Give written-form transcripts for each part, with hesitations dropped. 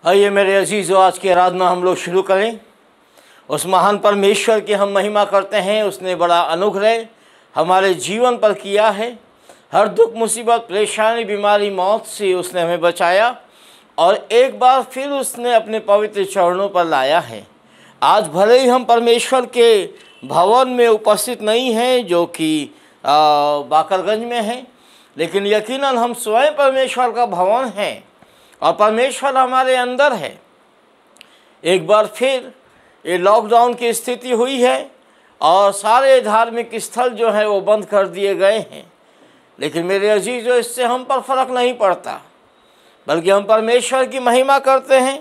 आइए मेरे अजीज़ों, आज की आराधना हम लोग शुरू करें। उस महान परमेश्वर की हम महिमा करते हैं। उसने बड़ा अनुग्रह हमारे जीवन पर किया है। हर दुख, मुसीबत, परेशानी, बीमारी, मौत से उसने हमें बचाया और एक बार फिर उसने अपने पवित्र चरणों पर लाया है। आज भले ही हम परमेश्वर के भवन में उपस्थित नहीं हैं जो कि बाकरगंज में है, लेकिन यकीनन हम स्वयं परमेश्वर का भवन हैं और परमेश्वर हमारे अंदर है। एक बार फिर ये लॉकडाउन की स्थिति हुई है और सारे धार्मिक स्थल जो है वो बंद कर दिए गए हैं, लेकिन मेरे अजीज़ों, इससे हम पर फर्क नहीं पड़ता, बल्कि हम परमेश्वर की महिमा करते हैं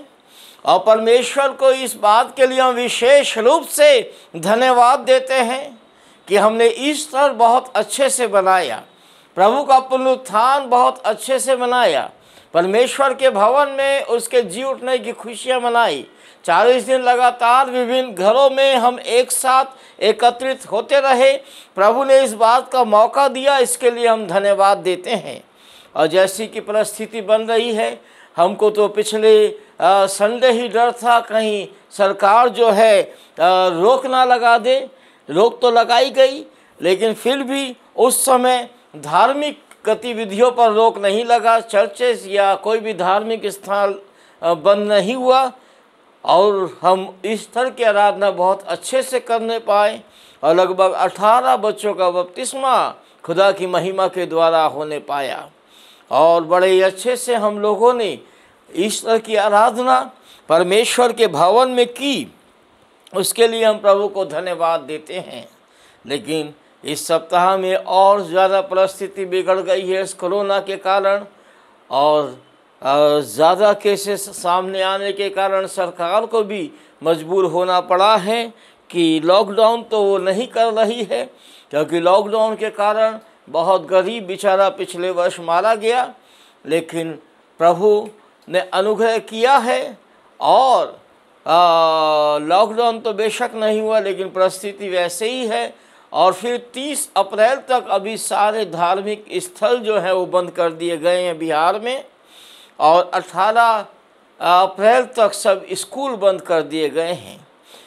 और परमेश्वर को इस बात के लिए हम विशेष रूप से धन्यवाद देते हैं कि हमने ईस्टर बहुत अच्छे से बनाया, प्रभु का पुनरुत्थान बहुत अच्छे से मनाया, परमेश्वर के भवन में उसके जी उठने की खुशियाँ मनाई। 40 दिन लगातार विभिन्न घरों में हम एक साथ एकत्रित होते रहे। प्रभु ने इस बात का मौका दिया, इसके लिए हम धन्यवाद देते हैं। और जैसी कि परिस्थिति बन रही है, हमको तो पिछले संडे ही डर था कहीं सरकार जो है रोक ना लगा दे। रोक तो लगाई गई, लेकिन फिर भी उस समय धार्मिक गतिविधियों पर रोक नहीं लगा। चर्चेस या कोई भी धार्मिक स्थान बंद नहीं हुआ और हम ईस्टर की आराधना बहुत अच्छे से करने पाए और लगभग 18 बच्चों का बपतिस्मा खुदा की महिमा के द्वारा होने पाया और बड़े अच्छे से हम लोगों ने ईस्टर की आराधना परमेश्वर के भवन में की। उसके लिए हम प्रभु को धन्यवाद देते हैं। लेकिन इस सप्ताह में और ज़्यादा परिस्थिति बिगड़ गई है इस कोरोना के कारण और ज़्यादा केसेस सामने आने के कारण सरकार को भी मजबूर होना पड़ा है कि लॉकडाउन तो वो नहीं कर रही है, क्योंकि लॉकडाउन के कारण बहुत गरीब बेचारा पिछले वर्ष मारा गया। लेकिन प्रभु ने अनुग्रह किया है और लॉकडाउन तो बेशक नहीं हुआ, लेकिन परिस्थिति वैसे ही है। और फिर 30 अप्रैल तक अभी सारे धार्मिक स्थल जो है वो बंद कर दिए गए हैं बिहार में और 18 अप्रैल तक सब स्कूल बंद कर दिए गए हैं।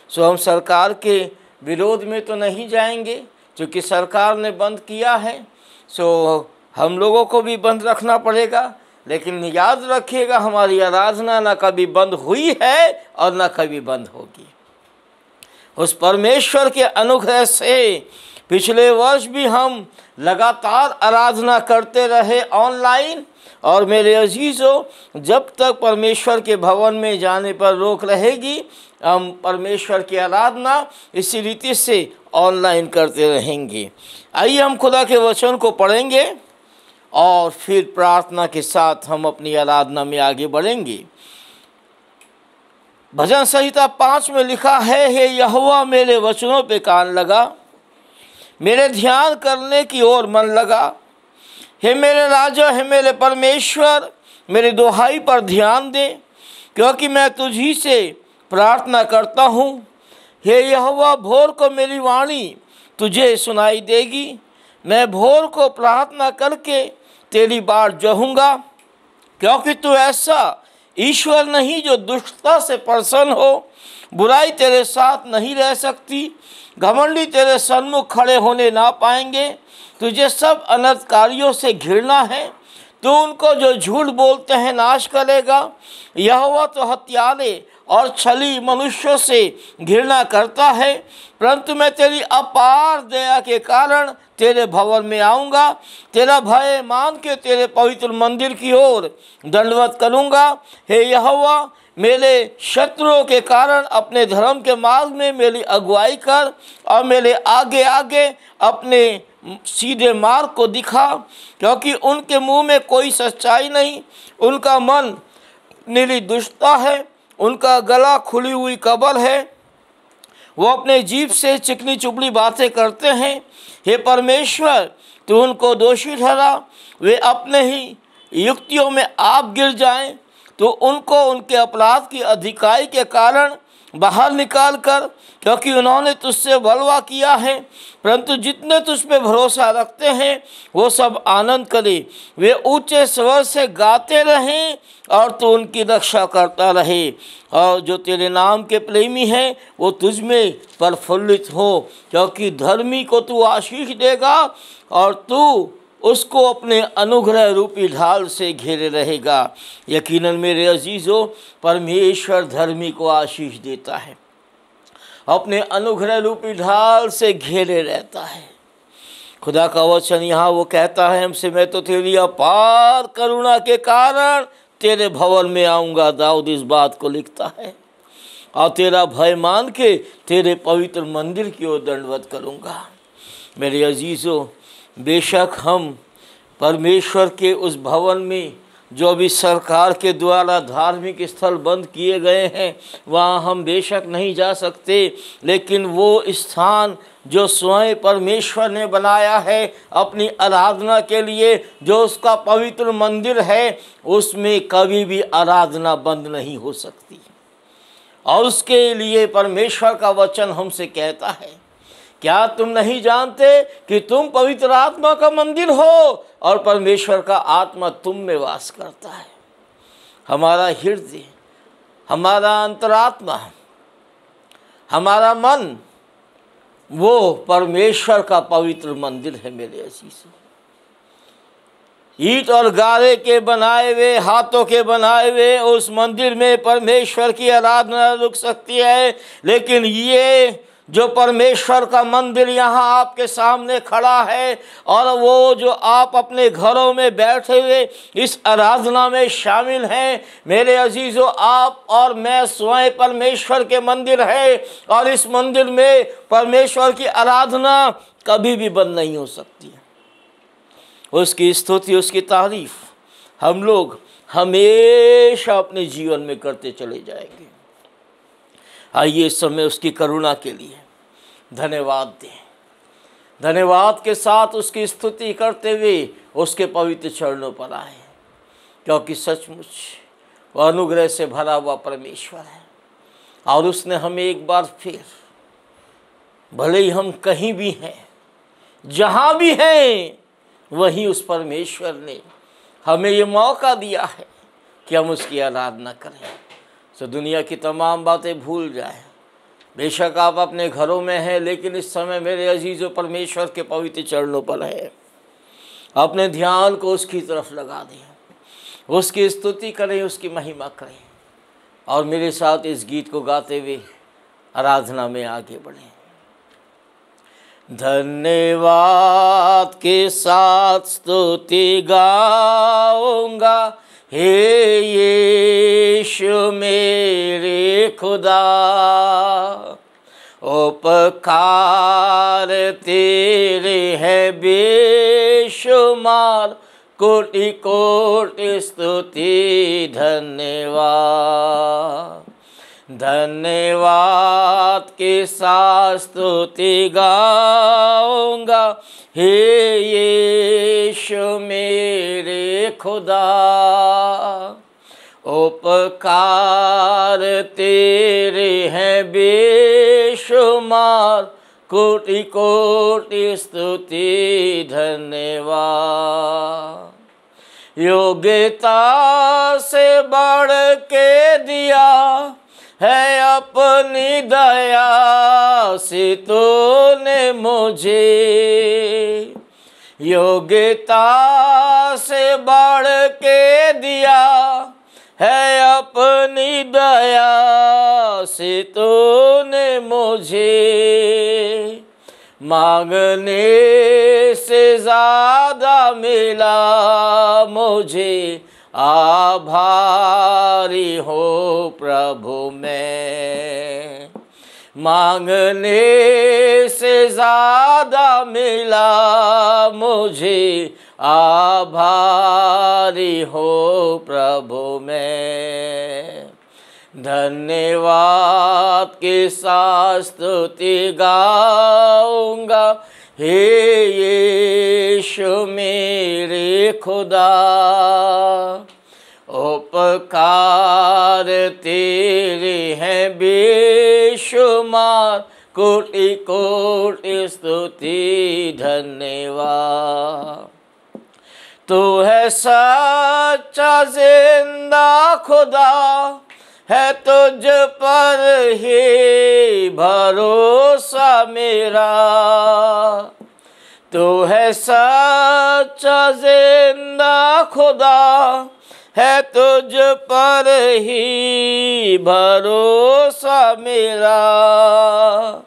सो हम सरकार के विरोध में तो नहीं जाएंगे, क्योंकि सरकार ने बंद किया है। सो हम लोगों को भी बंद रखना पड़ेगा, लेकिन याद रखिएगा हमारी आराधना ना कभी बंद हुई है और ना कभी बंद होगी। उस परमेश्वर के अनुग्रह से पिछले वर्ष भी हम लगातार आराधना करते रहे ऑनलाइन। और मेरे अजीज़ों, जब तक परमेश्वर के भवन में जाने पर रोक रहेगी, हम परमेश्वर की आराधना इसी रीति से ऑनलाइन करते रहेंगे। आइए हम खुदा के वचन को पढ़ेंगे और फिर प्रार्थना के साथ हम अपनी आराधना में आगे बढ़ेंगे। भजन संहिता 5 में लिखा है, हे यहोवा मेरे वचनों पे कान लगा, मेरे ध्यान करने की ओर मन लगा। हे मेरे राजा, हे मेरे परमेश्वर, मेरी दुहाई पर ध्यान दे, क्योंकि मैं तुझी से प्रार्थना करता हूँ। हे यहोवा, भोर को मेरी वाणी तुझे सुनाई देगी। मैं भोर को प्रार्थना करके तेरी बाट जोहूँगा, क्योंकि तू ऐसा ईश्वर नहीं जो दुष्टता से प्रसन्न हो। बुराई तेरे साथ नहीं रह सकती, घमंडी तेरे सन्मुख खड़े होने ना पाएंगे। तुझे सब अनर्थकारियों से घृणा है, तू उनको जो झूठ बोलते हैं नाश करेगा। यहोवा तो हत्यारे और छली मनुष्यों से घृणा करता है, परंतु मैं तेरी अपार दया के कारण तेरे भवन में आऊँगा। तेरा भय मान के तेरे पवित्र मंदिर की ओर दंडवत करूँगा। हे यहोवा, मेरे शत्रुओं के कारण अपने धर्म के मार्ग में मेरी अगुवाई कर और मेरे आगे आगे अपने सीधे मार्ग को दिखा, क्योंकि उनके मुंह में कोई सच्चाई नहीं, उनका मन नीली दुष्टता है, उनका गला खुली हुई कब्र है, वो अपने जीभ से चिकनी चुपड़ी बातें करते हैं। हे परमेश्वर, तू उनको दोषी ठहरा, वे अपने ही युक्तियों में आप गिर जाएं। तो उनको उनके अपराध की अधिकाई के कारण बाहर निकाल कर, क्योंकि उन्होंने तुझसे बलवा किया है। परंतु जितने तुझ पे भरोसा रखते हैं वो सब आनंद करें, वे ऊंचे स्वर से गाते रहें और तू उनकी रक्षा करता रहे। और जो तेरे नाम के प्रेमी हैं वो तुझ में प्रफुल्लित हो, क्योंकि धर्मी को तू आशीष देगा और तू उसको अपने अनुग्रह रूपी ढाल से घेरे रहेगा। यकीनन मेरे अजीज़ों, परमेश्वर धर्मी को आशीष देता है, अपने अनुग्रह रूपी ढाल से घेरे रहता है। खुदा का वचन यहाँ वो कहता है हमसे, मैं तो तेरी अपार करुणा के कारण तेरे भवन में आऊँगा। दाऊद इस बात को लिखता है, और तेरा भय मान के तेरे पवित्र मंदिर की ओर दंडवत करूँगा। मेरे अजीज़ों, बेशक हम परमेश्वर के उस भवन में, जो अभी सरकार के द्वारा धार्मिक स्थल बंद किए गए हैं, वहाँ हम बेशक नहीं जा सकते, लेकिन वो स्थान जो स्वयं परमेश्वर ने बनाया है अपनी आराधना के लिए, जो उसका पवित्र मंदिर है, उसमें कभी भी आराधना बंद नहीं हो सकती। और उसके लिए परमेश्वर का वचन हमसे कहता है, क्या तुम नहीं जानते कि तुम पवित्र आत्मा का मंदिर हो और परमेश्वर का आत्मा तुम में वास करता है। हमारा हृदय, हमारा अंतरात्मा, हमारा मन, वो परमेश्वर का पवित्र मंदिर है। मेरे अजीजों, ईंट और गारे के बनाए हुए, हाथों के बनाए हुए उस मंदिर में परमेश्वर की आराधना रुक सकती है, लेकिन ये जो परमेश्वर का मंदिर यहाँ आपके सामने खड़ा है, और वो जो आप अपने घरों में बैठे हुए इस आराधना में शामिल हैं, मेरे अजीज़ों, आप और मैं स्वयं परमेश्वर के मंदिर है, और इस मंदिर में परमेश्वर की आराधना कभी भी बंद नहीं हो सकती है। उसकी स्तुति, उसकी तारीफ हम लोग हमेशा अपने जीवन में करते चले जाएंगे। आइए इस समय उसकी करुणा के लिए धन्यवाद दें। धन्यवाद के साथ उसकी स्तुति करते हुए उसके पवित्र चरणों पर आए, क्योंकि सचमुच वह अनुग्रह से भरा हुआ परमेश्वर है। और उसने हमें एक बार फिर, भले ही हम कहीं भी हैं, जहाँ भी हैं, वहीं उस परमेश्वर ने हमें ये मौका दिया है कि हम उसकी आराधना करें। तो दुनिया की तमाम बातें भूल जाएं। बेशक आप अपने घरों में हैं, लेकिन इस समय मेरे अजीज़ों परमेश्वर के पवित्र चरणों पर है। अपने ध्यान को उसकी तरफ लगा दें, उसकी स्तुति करें, उसकी महिमा करें, और मेरे साथ इस गीत को गाते हुए आराधना में आगे बढ़ें। धन्यवाद के साथ स्तुति गाऊंगा, हे यीशु मेरे खुदा, उपकार तेरे है बेशुमार, कोटि कोटि स्तुति धन्यवाद। धन्यवाद के साथ स्तुति गाऊंगा, हे यीशु मेरे खुदा, उपकार तेरे हैं बेशुमार, कोटि कोटि स्तुति धन्यवाद। योग्यता से बढ़ के दिया है अपनी दया से तूने मुझे, योग्यता से बढ़ के दिया है अपनी दया से तूने मुझे, मांगने से ज़्यादा मिला मुझे, आभारी हो प्रभु मैं। मांगने से ज़्यादा मिला मुझे, आभारी हो प्रभु मैं। धन्यवाद के साथ स्तुति गाऊंगा, हे यीशु मेरे खुदा, उपकार तेरे हैं बेशुमार, कोटि कोटि स्तुति धन्यवाद। तू है सच्चा जिंदा खुदा, है तुझ पर ही भरोसा मेरा। तू है सच्चा जिंदा खुदा, है तुझ पर ही भरोसा मेरा।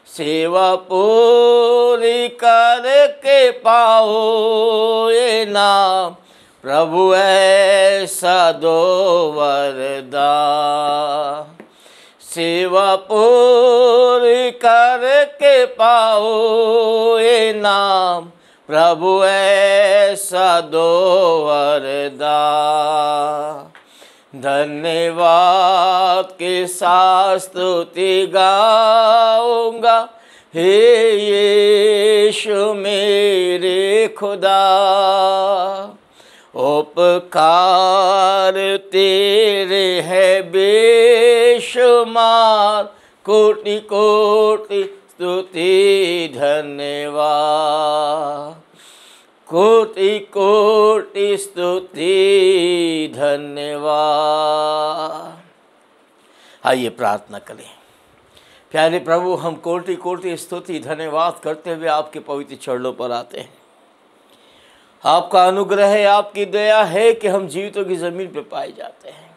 सेवा पूरी करके पाओ ये नाम, प्रभु ऐसा दो वरदान। सेवा पूरी करके पाओ ये नाम, प्रभु ऐसा दो वरदान। धन्यवाद के साथ स्तुति गाऊंगा, हे यीशु मेरे खुदा। उपकार तेरे है बेशुमार, कोटि कोटि स्तुति धन्यवाद। कोटि कोटि स्तुति धन्यवाद। आइए प्रार्थना करें। प्यारे प्रभु, हम कोटि कोटि स्तुति धन्यवाद करते हुए आपके पवित्र चरणों पर आते हैं। आपका अनुग्रह है, आपकी दया है कि हम जीवितों की ज़मीन पर पाए जाते हैं।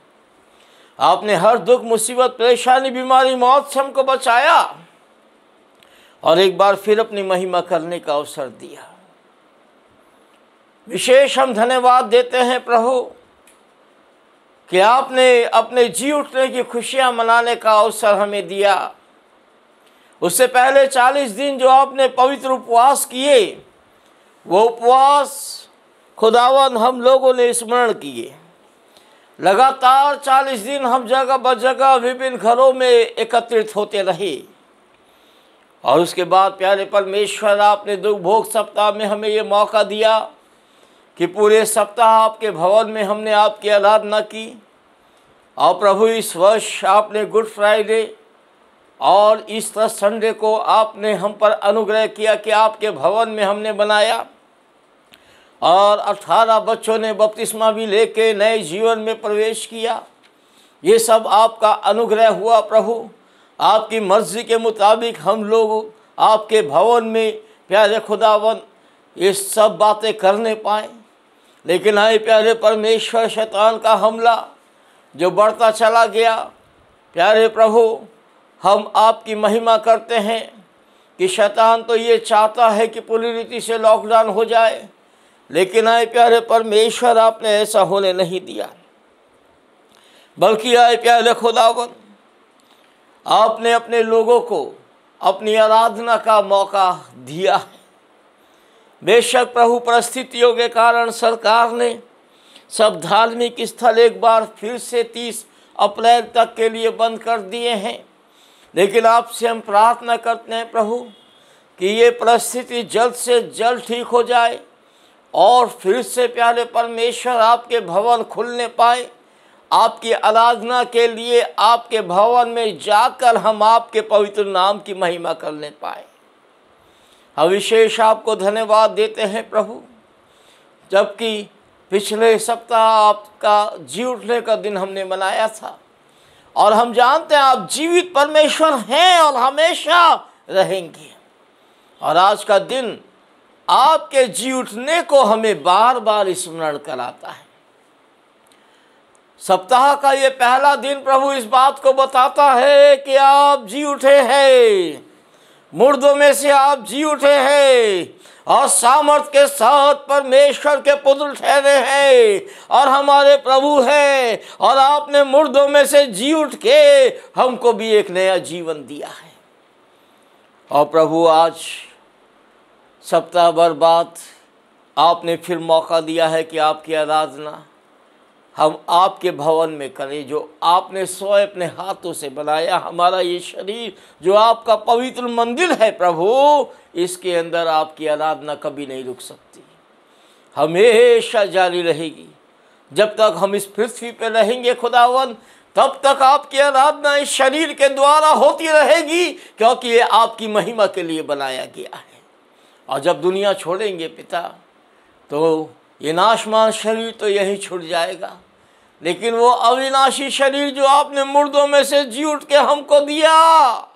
आपने हर दुख, मुसीबत, परेशानी, बीमारी, मौत से हमको बचाया और एक बार फिर अपनी महिमा करने का अवसर दिया। विशेष हम धन्यवाद देते हैं प्रभु कि आपने अपने जी उठने की खुशियां मनाने का अवसर हमें दिया। उससे पहले 40 दिन जो आपने पवित्र उपवास किए, वो उपवास खुदावन हम लोगों ने स्मरण किए। लगातार 40 दिन हम जगह ब जगह विभिन्न घरों में एकत्रित होते रहे और उसके बाद प्यारे परमेश्वर, आपने दुख भोग सप्ताह में हमें ये मौका दिया कि पूरे सप्ताह आपके भवन में हमने आपकी आराधना की। और प्रभु, इस वर्ष आपने गुड फ्राइडे और ईस्टर संडे को आपने हम पर अनुग्रह किया कि आपके भवन में हमने बनाया और 18 बच्चों ने बपतिस्मा भी लेके नए जीवन में प्रवेश किया। ये सब आपका अनुग्रह हुआ प्रभु। आपकी मर्जी के मुताबिक हम लोग आपके भवन में प्यारे खुदावन ये सब बातें करने पाए। लेकिन आए प्यारे परमेश्वर, शैतान का हमला जो बढ़ता चला गया। प्यारे प्रभु, हम आपकी महिमा करते हैं कि शैतान तो ये चाहता है कि पूरी रीति से लॉकडाउन हो जाए, लेकिन आए प्यारे परमेश्वर, आपने ऐसा होने नहीं दिया। बल्कि आए प्यारे खुदावन, आपने अपने लोगों को अपनी आराधना का मौका दिया है। बेशक प्रभु, परिस्थितियों के कारण सरकार ने सब धार्मिक स्थल एक बार फिर से 30 अप्रैल तक के लिए बंद कर दिए हैं। लेकिन आपसे हम प्रार्थना करते हैं प्रभु कि ये परिस्थिति जल्द से जल्द ठीक हो जाए और फिर से प्यारे परमेश्वर आपके भवन खुलने पाए। आपकी आराधना के लिए आपके भवन में जाकर हम आपके पवित्र नाम की महिमा करने पाए। हम विशेष आपको धन्यवाद देते हैं प्रभु, जबकि पिछले सप्ताह आपका जी उठने का दिन हमने मनाया था और हम जानते हैं आप जीवित परमेश्वर हैं और हमेशा रहेंगे। और आज का दिन आपके जी उठने को हमें बार बार स्मरण कराता है। सप्ताह का ये पहला दिन प्रभु इस बात को बताता है कि आप जी उठे हैं, मुर्दों में से आप जी उठे हैं और सामर्थ के साथ परमेश्वर के पुत्र ठहरे हैं और हमारे प्रभु हैं। और आपने मुर्दों में से जी उठ के हमको भी एक नया जीवन दिया है। और प्रभु, आज सप्ताह भर बाद आपने फिर मौका दिया है कि आपकी आराधना हम आपके भवन में करें, जो आपने स्वयं अपने हाथों से बनाया। हमारा ये शरीर जो आपका पवित्र मंदिर है प्रभु, इसके अंदर आपकी आराधना कभी नहीं रुक सकती, हमेशा जारी रहेगी। जब तक हम इस पृथ्वी पर रहेंगे खुदावन, तब तक आपकी आराधना इस शरीर के द्वारा होती रहेगी, क्योंकि ये आपकी महिमा के लिए बनाया गया है। और जब दुनिया छोड़ेंगे पिता, तो ये नाशमान शरीर तो यहीं छूट जाएगा, लेकिन वो अविनाशी शरीर जो आपने मुर्दों में से जी उठ के हमको दिया,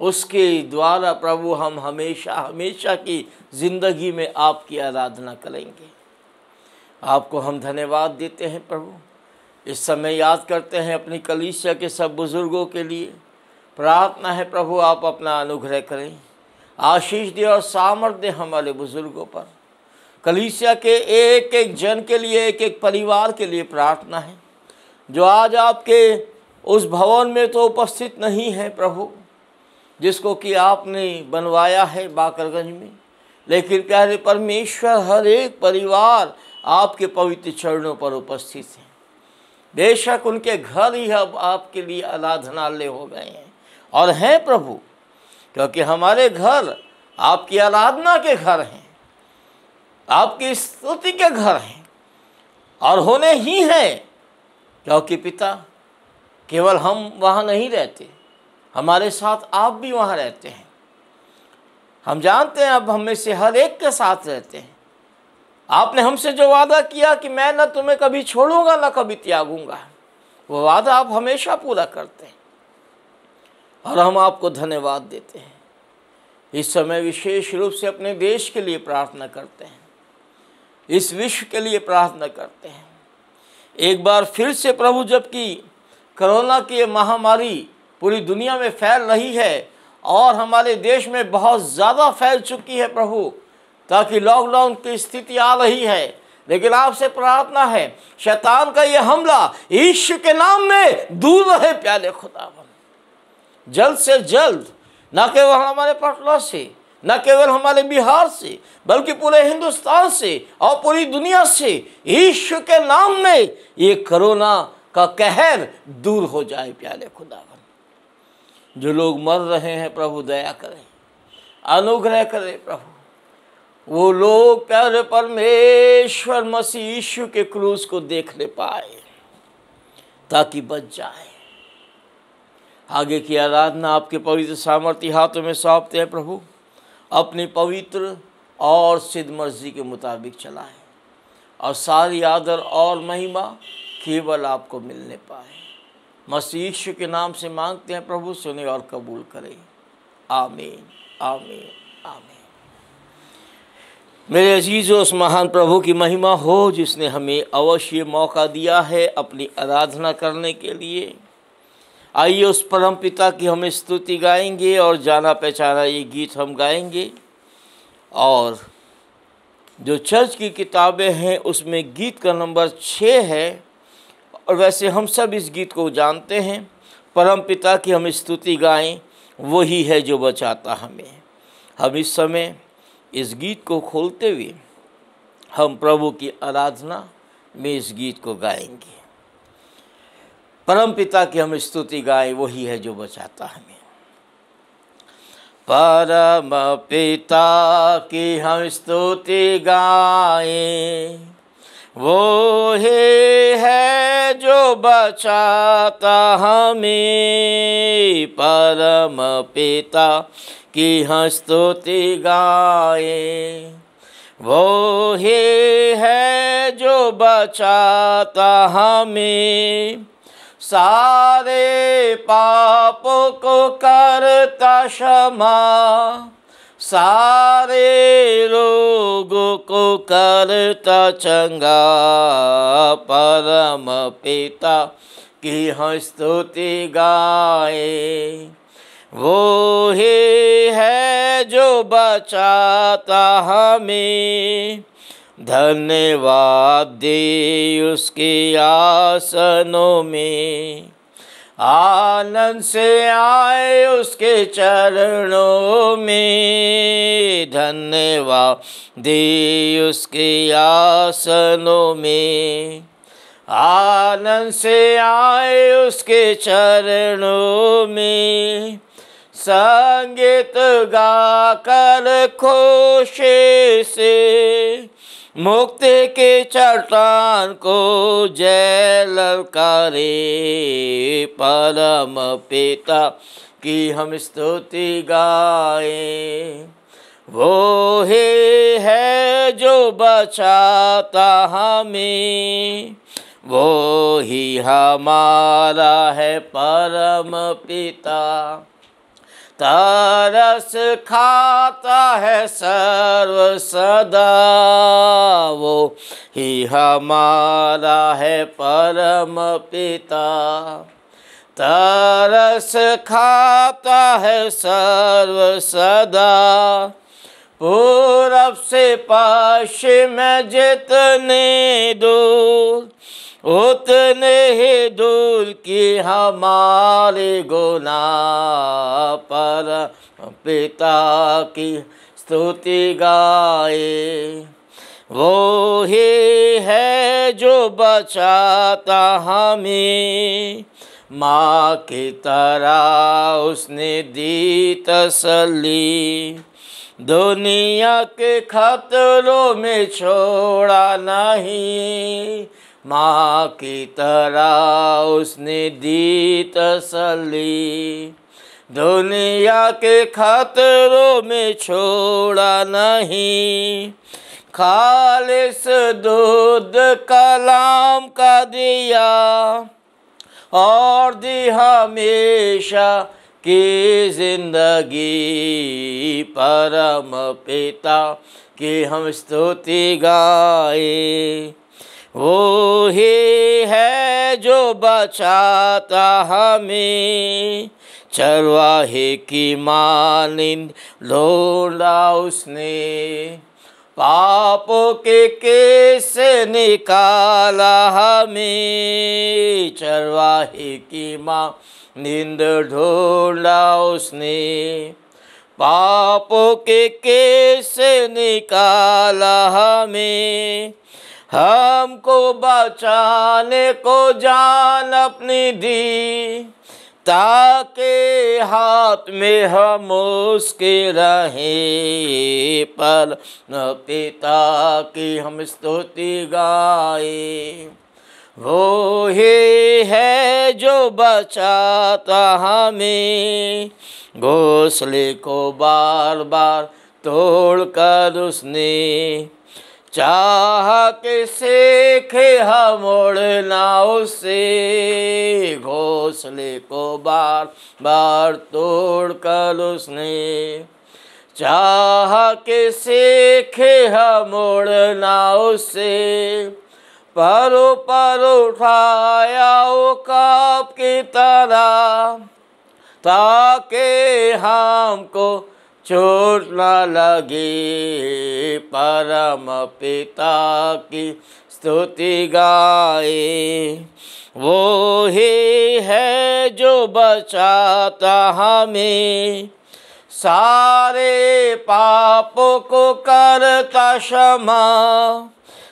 उसके द्वारा प्रभु हम हमेशा हमेशा की ज़िंदगी में आपकी आराधना करेंगे। आपको हम धन्यवाद देते हैं प्रभु। इस समय याद करते हैं अपनी कलीसिया के सब बुज़ुर्गों के लिए। प्रार्थना है प्रभु आप अपना अनुग्रह करें, आशीष दे और सामर्थ्य दे हमारे बुज़ुर्गों पर। कलीसिया के एक एक जन के लिए, एक एक परिवार के लिए प्रार्थना है, जो आज आपके उस भवन में तो उपस्थित नहीं है प्रभु, जिसको कि आपने बनवाया है बाकरगंज में, लेकिन प्यारे परमेश्वर हर एक परिवार आपके पवित्र चरणों पर उपस्थित है। बेशक उनके घर ही अब आपके लिए आराधनालय हो गए हैं और हैं प्रभु, क्योंकि हमारे घर आपकी आराधना के घर हैं, आपकी स्तुति के घर हैं और होने ही हैं, क्योंकि पिता केवल हम वहाँ नहीं रहते, हमारे साथ आप भी वहाँ रहते हैं। हम जानते हैं अब हम में से हर एक के साथ रहते हैं। आपने हमसे जो वादा किया कि मैं न तुम्हें कभी छोड़ूंगा न कभी त्यागूंगा, वो वादा आप हमेशा पूरा करते हैं और हम आपको धन्यवाद देते हैं। इस समय विशेष रूप से अपने देश के लिए प्रार्थना करते हैं, इस विश्व के लिए प्रार्थना करते हैं। एक बार फिर से प्रभु, जबकि कोरोना की महामारी पूरी दुनिया में फैल रही है और हमारे देश में बहुत ज़्यादा फैल चुकी है प्रभु, ताकि लॉकडाउन की स्थिति आ रही है, लेकिन आपसे प्रार्थना है शैतान का ये हमला यीशु के नाम में दूर रहे। प्यारे खुदावन, जल्द से जल्द, न केवल हमारे पटना से, न केवल हमारे बिहार से, बल्कि पूरे हिंदुस्तान से और पूरी दुनिया से यीशु के नाम में ये कोरोना का कहर दूर हो जाए। प्यारे खुदावन, जो लोग मर रहे हैं प्रभु दया करें, अनुग्रह करें प्रभु। वो लोग प्यारे परमेश्वर मसीह यीशु के क्रूस को देखने पाए ताकि बच जाए। आगे की आराधना आपके पवित्र सामर्थ्य हाथों में सौंपते हैं प्रभु, अपनी पवित्र और सिद्ध मर्जी के मुताबिक चलाएं और सारी आदर और महिमा केवल आपको मिलने पाए। मसीह यीशु के नाम से मांगते हैं प्रभु, सुने और कबूल करें। आमीन, आमीन, आमीन। मेरे अजीज़ों, उस महान प्रभु की महिमा हो जिसने हमें अवश्य मौका दिया है अपनी आराधना करने के लिए। आइए उस परम पिता की हम स्तुति गाएंगे और जाना पहचाना ये गीत हम गाएंगे। और जो चर्च की किताबें हैं उसमें गीत का नंबर 6 है, और वैसे हम सब इस गीत को जानते हैं। परम पिता की हम स्तुति गाएं, वही है जो बचाता हमें। हम इस समय इस गीत को खोलते हुए हम प्रभु की आराधना में इस गीत को गाएंगे। परम पिता की हम स्तुति गाएं, वही है जो बचाता हमें। परम पिता की हम स्तुति गाएं, वो है जो बचाता हमें। परम पिता की हम स्तुति गाएं, वो है जो बचाता हमें। सारे पापों को करता क्षमा, सारे रोगों को करता चंगा। परम पिता की हम स्तुति गाएं, वो है जो बचाता हमें। धन्यवाद दे उसके आसनों में, आनंद से आए उसके चरणों में। धन्यवाद दे उसके आसनों में, आनंद से आए उसके चरणों में। संगीत गाकर खुशी से मुक्ति के चट्टान को जय ललकारे, परम पिता की हम स्तुति गाए। वो ही है जो बचाता हमें, वो ही हमारा है परम पिता। तरस खाता है सर्व सदा, वो ही हमारा है परम पिता। तरस खाता है सर्व सदा, पूरब से पश्चिम जितने दूर, उतने ही दूर की हमारे गुनाह, पर पिता की स्तुति गाए। वो ही है जो बचाता हमें, माँ की तरह उसने दी तसल्ली। दुनिया के खतरों में छोड़ा नहीं, माँ की तरह उसने दी तसल्ली। दुनिया के खतरों में छोड़ा नहीं, खालिस दूध कलाम का दिया, और दी हमेशा की जिंदगी। परम पिता की हम स्तुति गाए। वो ही है जो बचाता हमें, चरवाहे की मानिंद ढूंढा उसने, पापों के केस से निकाला हमें। चरवाहे की मानिंद ढूंढा उसने, पापों के केस से निकाला हमें। हमको बचाने को जान अपनी दी, ताकि हाथ में हम उसके रहे। पर पिता की हम स्तुति गाए। वो ही है जो बचाता हमें, घोंसले को बार बार तोड़कर उसने, चाह के सीखे हम उड़ना उससे। घोंसले को बार बार तोड़कर उसने, चाह के सीखे हम उड़ना उससे। पर उठाया उकाब की तरह, ताकि हमको चोट न लगे। परम पिता की स्तुति गाए। वो ही है जो बचाता हमें, सारे पापों को करता क्षमा,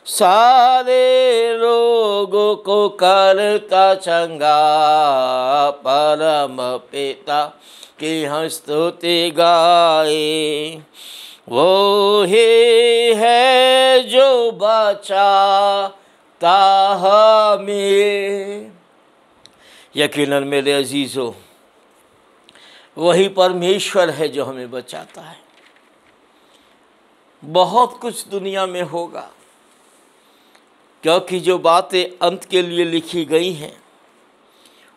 सारे रोगों को करता चंगा। परम पिता की हम स्तुति गाए। वो ही है जो बचाता हमें। यकीनन मेरे अजीजों, वही परमेश्वर है जो हमें बचाता है। बहुत कुछ दुनिया में होगा, क्योंकि जो बातें अंत के लिए लिखी गई हैं,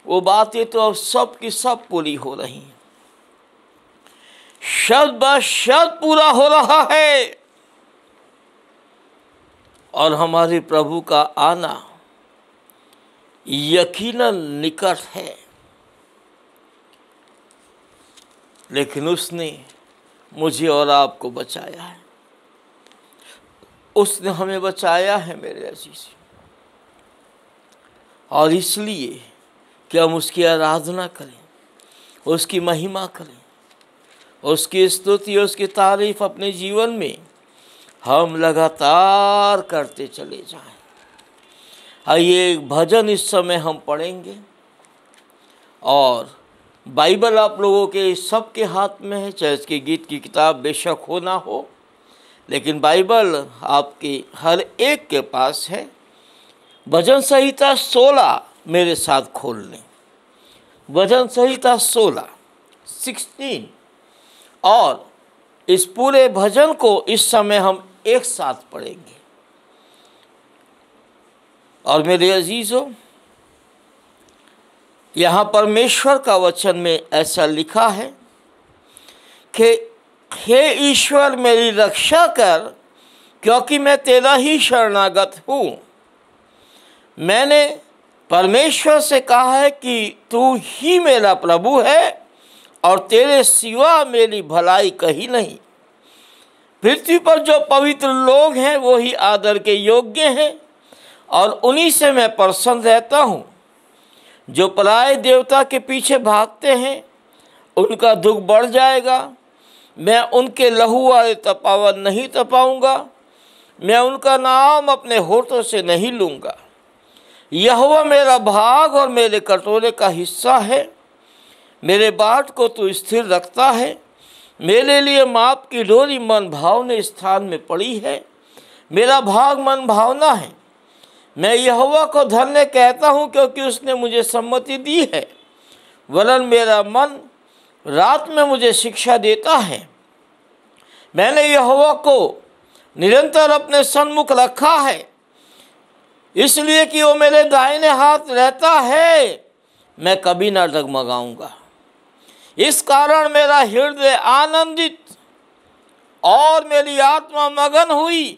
वो बातें तो अब सब की सब पूरी हो रही हैं। शब्द ब शब्द पूरा हो रहा है, और हमारे प्रभु का आना यकीनन निकट है। लेकिन उसने मुझे और आपको बचाया है, उसने हमें बचाया है मेरे अजीज। और इसलिए कि हम उसकी आराधना करें, उसकी महिमा करें, उसकी स्तुति, उसकी तारीफ अपने जीवन में हम लगातार करते चले जाएं। आइए एक भजन इस समय हम पढ़ेंगे, और बाइबल आप लोगों के सबके हाथ में है, चाहे इसके गीत की किताब बेशक हो ना हो, लेकिन बाइबल आपके हर एक के पास है। भजन संहिता 16 मेरे साथ खोल लें। भजन संहिता 16 और इस पूरे भजन को इस समय हम एक साथ पढ़ेंगे। और मेरे अजीजों, यहाँ परमेश्वर का वचन में ऐसा लिखा है कि हे ईश्वर मेरी रक्षा कर, क्योंकि मैं तेरा ही शरणागत हूँ। मैंने परमेश्वर से कहा है कि तू ही मेरा प्रभु है और तेरे सिवा मेरी भलाई कहीं नहीं। पृथ्वी पर जो पवित्र लोग हैं वो ही आदर के योग्य हैं और उन्हीं से मैं प्रसन्न रहता हूँ। जो पराये देवता के पीछे भागते हैं उनका दुख बढ़ जाएगा। मैं उनके लहू वाले तपावन नहीं तपाऊंगा, मैं उनका नाम अपने होठों से नहीं लूँगा। यहोवा मेरा भाग और मेरे कटोरे का हिस्सा है। मेरे बाट को तू स्थिर रखता है। मेरे लिए माप की डोरी मन भावने स्थान में पड़ी है। मेरा भाग मन भावना है। मैं यहोवा को धन्य कहता हूँ, क्योंकि उसने मुझे सम्मति दी है। वरन मेरा मन रात में मुझे शिक्षा देता है। मैंने यहोवा को निरंतर अपने सन्मुख रखा है, इसलिए कि वो मेरे दाहिने हाथ रहता है, मैं कभी ना डगमगाऊंगा। इस कारण मेरा हृदय आनंदित और मेरी आत्मा मगन हुई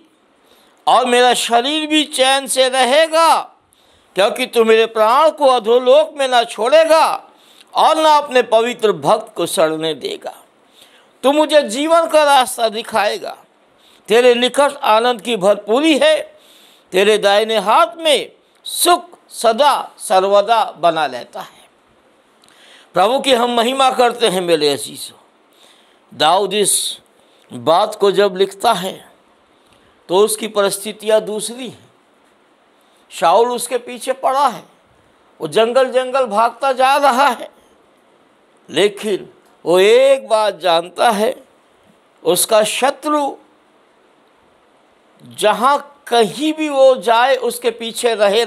और मेरा शरीर भी चैन से रहेगा, क्योंकि तू मेरे प्राण को अधोलोक में ना छोड़ेगा और ना अपने पवित्र भक्त को सड़ने देगा। तू मुझे जीवन का रास्ता दिखाएगा। तेरे निकट आनंद की भरपूरी है। तेरे दाहिने हाथ में सुख सदा सर्वदा बना रहता है। प्रभु की हम महिमा करते हैं मेरे अजीजों। दाऊद इस बात को जब लिखता है तो उसकी परिस्थितियाँ दूसरी हैं। शाऊल उसके पीछे पड़ा है, वो जंगल जंगल भागता जा रहा है, लेकिन वो एक बात जानता है, उसका शत्रु जहाँ कहीं भी वो जाए उसके पीछे रहे,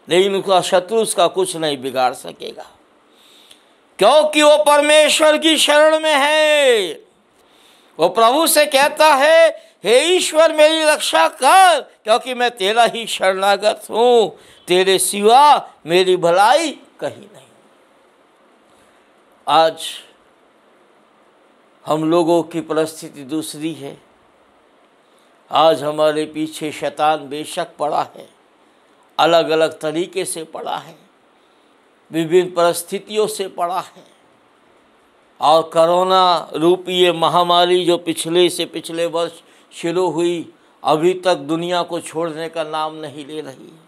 लेकिन उसका शत्रु उसका कुछ नहीं बिगाड़ सकेगा, क्योंकि वो परमेश्वर की शरण में है। वो प्रभु से कहता है, हे ईश्वर मेरी रक्षा कर, क्योंकि मैं तेरा ही शरणागत हूँ, तेरे सिवा मेरी भलाई कहीं नहीं। आज हम लोगों की परिस्थिति दूसरी है। आज हमारे पीछे शैतान बेशक पड़ा है, अलग अलग तरीके से पड़ा है, विभिन्न परिस्थितियों से पड़ा है। और कोरोना रूपी ये महामारी जो पिछले वर्ष शुरू हुई, अभी तक दुनिया को छोड़ने का नाम नहीं ले रही है।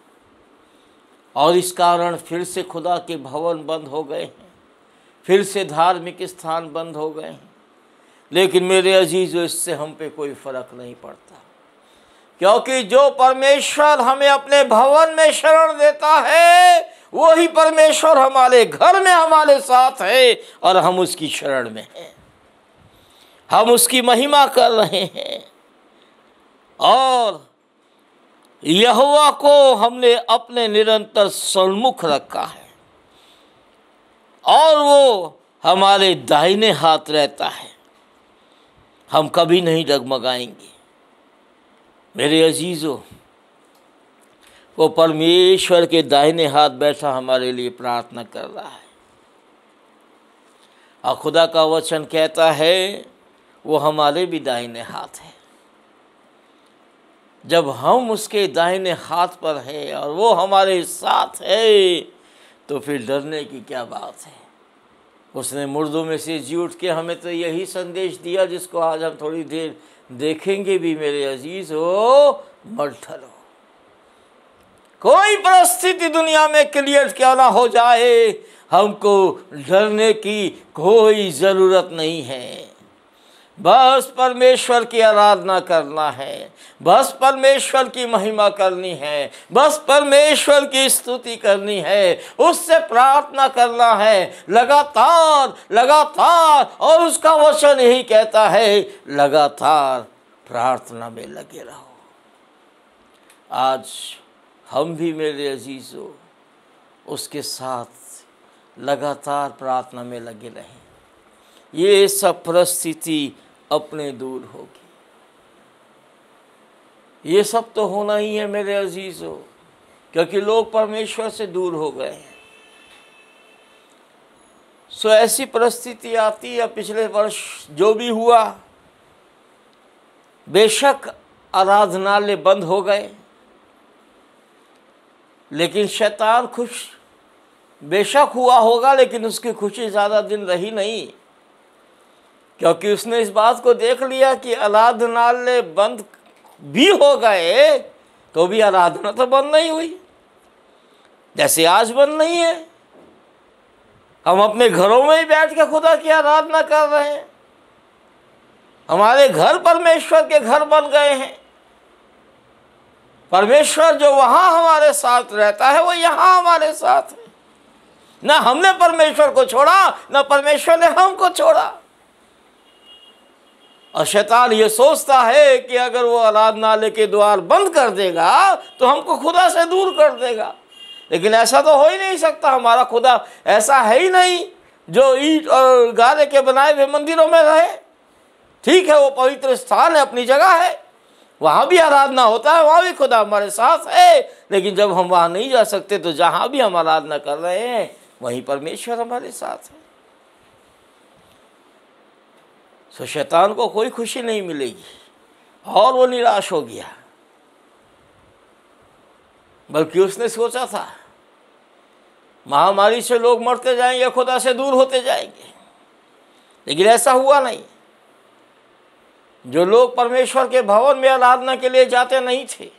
और इस कारण फिर से खुदा के भवन बंद हो गए हैं, फिर से धार्मिक स्थान बंद हो गए हैं। लेकिन मेरे अजीजों, इससे हम पे कोई फर्क नहीं पड़ता, क्योंकि जो परमेश्वर हमें अपने भवन में शरण देता है, वही परमेश्वर हमारे घर में हमारे साथ है और हम उसकी शरण में हैं। हम उसकी महिमा कर रहे हैं और यहोवा को हमने अपने निरंतर सन्मुख रखा है और वो हमारे दाहिने हाथ रहता है। हम कभी नहीं डगमगाएंगे। मेरे अजीजों, वो परमेश्वर के दाहिने हाथ बैठा हमारे लिए प्रार्थना कर रहा है। और खुदा का वचन कहता है वो हमारे भी दाहिने हाथ है। जब हम उसके दाहिने हाथ पर हैं और वो हमारे साथ है, तो फिर डरने की क्या बात है। उसने मुर्दों में से जी उठ के हमें तो यही संदेश दिया, जिसको आज हम थोड़ी देर देखेंगे भी। मेरे अजीज हो, मत डरो। कोई परिस्थिति दुनिया में क्लियर क्यों ना हो जाए, हमको डरने की कोई ज़रूरत नहीं है। बस परमेश्वर की आराधना करना है, बस परमेश्वर की महिमा करनी है, बस परमेश्वर की स्तुति करनी है, उससे प्रार्थना करना है लगातार लगातार। और उसका वचन यही कहता है, लगातार प्रार्थना में लगे रहो। आज हम भी मेरे अजीजों उसके साथ लगातार प्रार्थना में लगे रहें। ये सब परिस्थिति अपने दूर होगी। ये सब तो होना ही है मेरे अजीजों, क्योंकि लोग परमेश्वर से दूर हो गए हैं। सो ऐसी परिस्थिति आती है। पिछले वर्ष जो भी हुआ, बेशक आराधनालय बंद हो गए, लेकिन शैतान खुश बेशक हुआ होगा, लेकिन उसकी खुशी ज़्यादा दिन रही नहीं, क्योंकि उसने इस बात को देख लिया कि आराधनालय बंद भी हो गए तो भी आराधना तो बंद नहीं हुई, जैसे आज बंद नहीं है। हम अपने घरों में ही बैठ के खुदा की आराधना कर रहे हैं। हमारे घर परमेश्वर के घर बन गए हैं। परमेश्वर जो वहां हमारे साथ रहता है वो यहाँ हमारे साथ है। ना हमने परमेश्वर को छोड़ा, ना परमेश्वर ने हमको छोड़ा। और शैतान ये सोचता है कि अगर वो आराधनालय के द्वार बंद कर देगा तो हमको खुदा से दूर कर देगा, लेकिन ऐसा तो हो ही नहीं सकता। हमारा खुदा ऐसा है ही नहीं जो ईंट और गारे के बनाए हुए मंदिरों में रहे। ठीक है, वो पवित्र स्थान है, अपनी जगह है, वहाँ भी आराधना होता है, वहाँ भी खुदा हमारे साथ है। लेकिन जब हम वहाँ नहीं जा सकते तो जहाँ भी हम आराधना कर रहे हैं वहीं परमेश्वर हमारे साथ है। सो शैतान को कोई खुशी नहीं मिलेगी और वो निराश हो गया। बल्कि उसने सोचा था महामारी से लोग मरते जाएंगे, खुदा से दूर होते जाएंगे, लेकिन ऐसा हुआ नहीं। जो लोग परमेश्वर के भवन में आराधना के लिए जाते नहीं थे,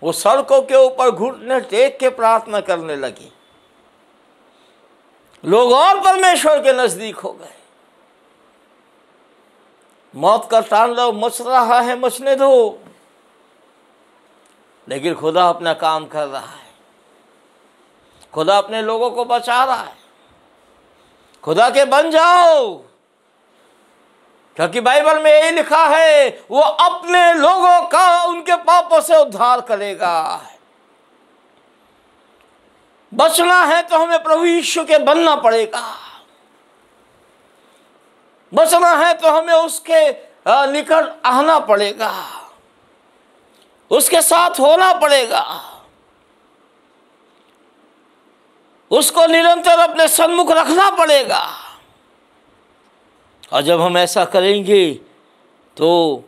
वो सड़कों के ऊपर घुटने टेक के प्रार्थना करने लगे। लोग और परमेश्वर के नजदीक हो गए। मौत का तांडव मच रहा है, मचने दो, लेकिन खुदा अपना काम कर रहा है। खुदा अपने लोगों को बचा रहा है। खुदा के बन जाओ, क्योंकि बाइबल में यही लिखा है, वो अपने लोगों का उनके पापों से उद्धार करेगा। बचना है तो हमें प्रभु यीशु के बनना पड़ेगा। बचना है तो हमें उसके निकट आना पड़ेगा, उसके साथ होना पड़ेगा, उसको निरंतर अपने सन्मुख रखना पड़ेगा। और जब हम ऐसा करेंगे तो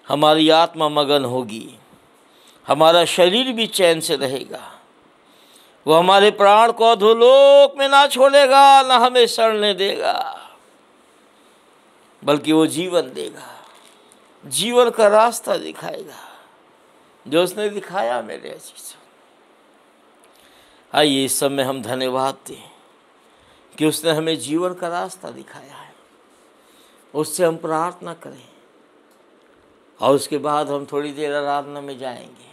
हमारी आत्मा मगन होगी, हमारा शरीर भी चैन से रहेगा। वो हमारे प्राण को अधोलोक में ना छोड़ेगा, ना हमें सड़ने देगा, बल्कि वो जीवन देगा, जीवन का रास्ता दिखाएगा जो उसने दिखाया मेरे अजीजों। आइए इस समय हम धन्यवाद दें कि उसने हमें जीवन का रास्ता दिखाया है। उससे हम प्रार्थना करें और उसके बाद हम थोड़ी देर आराधना में जाएंगे।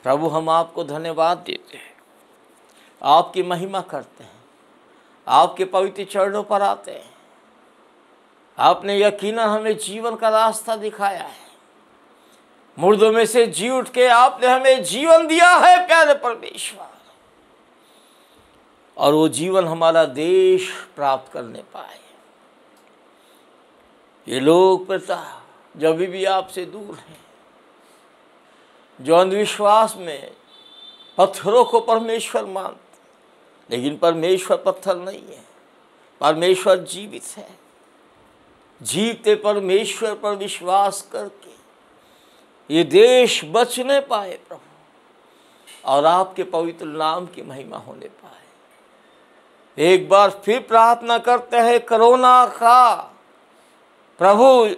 प्रभु, हम आपको धन्यवाद देते हैं, आपकी महिमा करते हैं, आपके पवित्र चरणों पर आते हैं। आपने यकीनन हमें जीवन का रास्ता दिखाया है। मुर्दों में से जी उठ के आपने हमें जीवन दिया है प्यारे परमेश्वर, और वो जीवन हमारा देश प्राप्त करने पाए। ये लोग पिता जब भी आपसे दूर हैं, जो अंधविश्वास में पत्थरों को परमेश्वर मानते, लेकिन परमेश्वर पत्थर नहीं है, परमेश्वर जीवित है। जीवते परमेश्वर पर विश्वास करके ये देश बचने पाए प्रभु, और आपके पवित्र नाम की महिमा होने पाए। एक बार फिर प्रार्थना करते हैं कोरोना का प्रभु,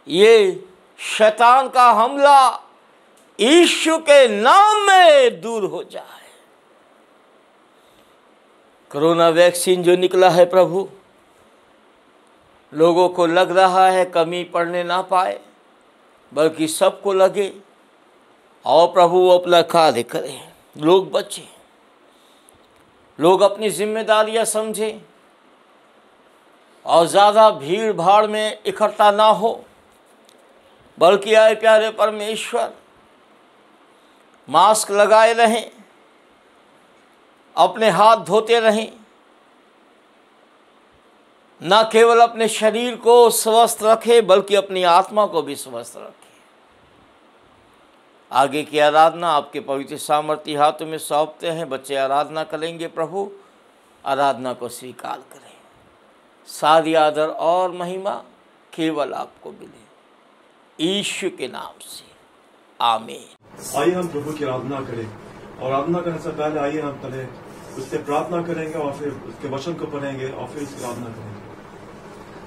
ये शैतान का हमला यीशु के नाम में दूर हो जाए। कोरोना वैक्सीन जो निकला है प्रभु, लोगों को लग रहा है कमी पड़ने ना पाए, बल्कि सबको लगे और प्रभु अपना कार्य करे, लोग बचे, लोग अपनी जिम्मेदारियां समझें और ज़्यादा भीड़ भाड़ में इकट्ठा ना हो, बल्कि आए प्यारे परमेश्वर मास्क लगाए रहें, अपने हाथ धोते रहें, न केवल अपने शरीर को स्वस्थ रखें बल्कि अपनी आत्मा को भी स्वस्थ रखें। आगे की आराधना आपके पवित्र सामर्थी हाथों में सौंपते हैं। बच्चे आराधना करेंगे, प्रभु आराधना को स्वीकार करें। सारी आदर और महिमा केवल आपको मिले, यीशु के नाम से, आमीन। आइए हम प्रभु की आराधना करें, और आराधना करने से पहले आइए हम पहले उससे प्रार्थना करेंगे और फिर उसके वचन को पढ़ेंगे और फिर उसकी आराधना करेंगे।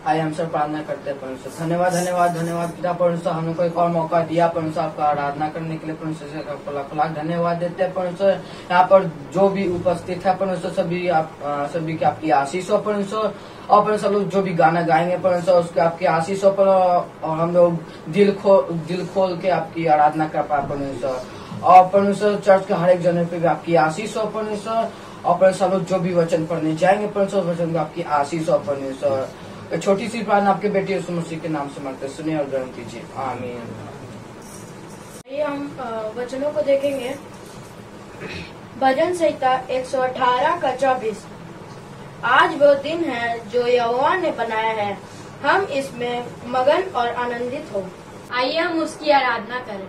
आइए हम सब प्रार्थना करते हैं। परमेश्वर धन्यवाद धन्यवाद धन्यवाद पिता परमेश्वर, हमने को एक और मौका दिया परमेश्वर आपका आराधना करने के लिए। परमेश्वर आपको लाख लाख धन्यवाद देते हैं परमेश्वर। यहाँ पर जो भी उपस्थित है परमेश्वर सभी की आपकी आशीष हो परमेश्वर, और परमेश्वर लोग जो भी गाना गाएंगे परमेश्वर उसके आपकी आशीष हो, और हम लोग दिल खोल के आपकी आराधना कर पाए परमेश्वर। और परमेश्वर चर्च के हर एक जन पे भी आपकी आशीष हो परमेश्वर, और परमेश्वर लोग जो भी वचन पढ़ने जाएंगे परमेश्वर वचन को आपकी आशीष हो परमेश्वर। छोटी सी प्रार्थना आपके बेटे यीशु मसीह के नाम से मांगते, सुनिए और ग्रहण कीजिए, आमीन। आइए हम वचनों को देखेंगे। भजन संहिता 118 का 24। आज वो दिन है जो यहोवा ने बनाया है, हम इसमें मगन और आनंदित हो। आइए हम उसकी आराधना करें।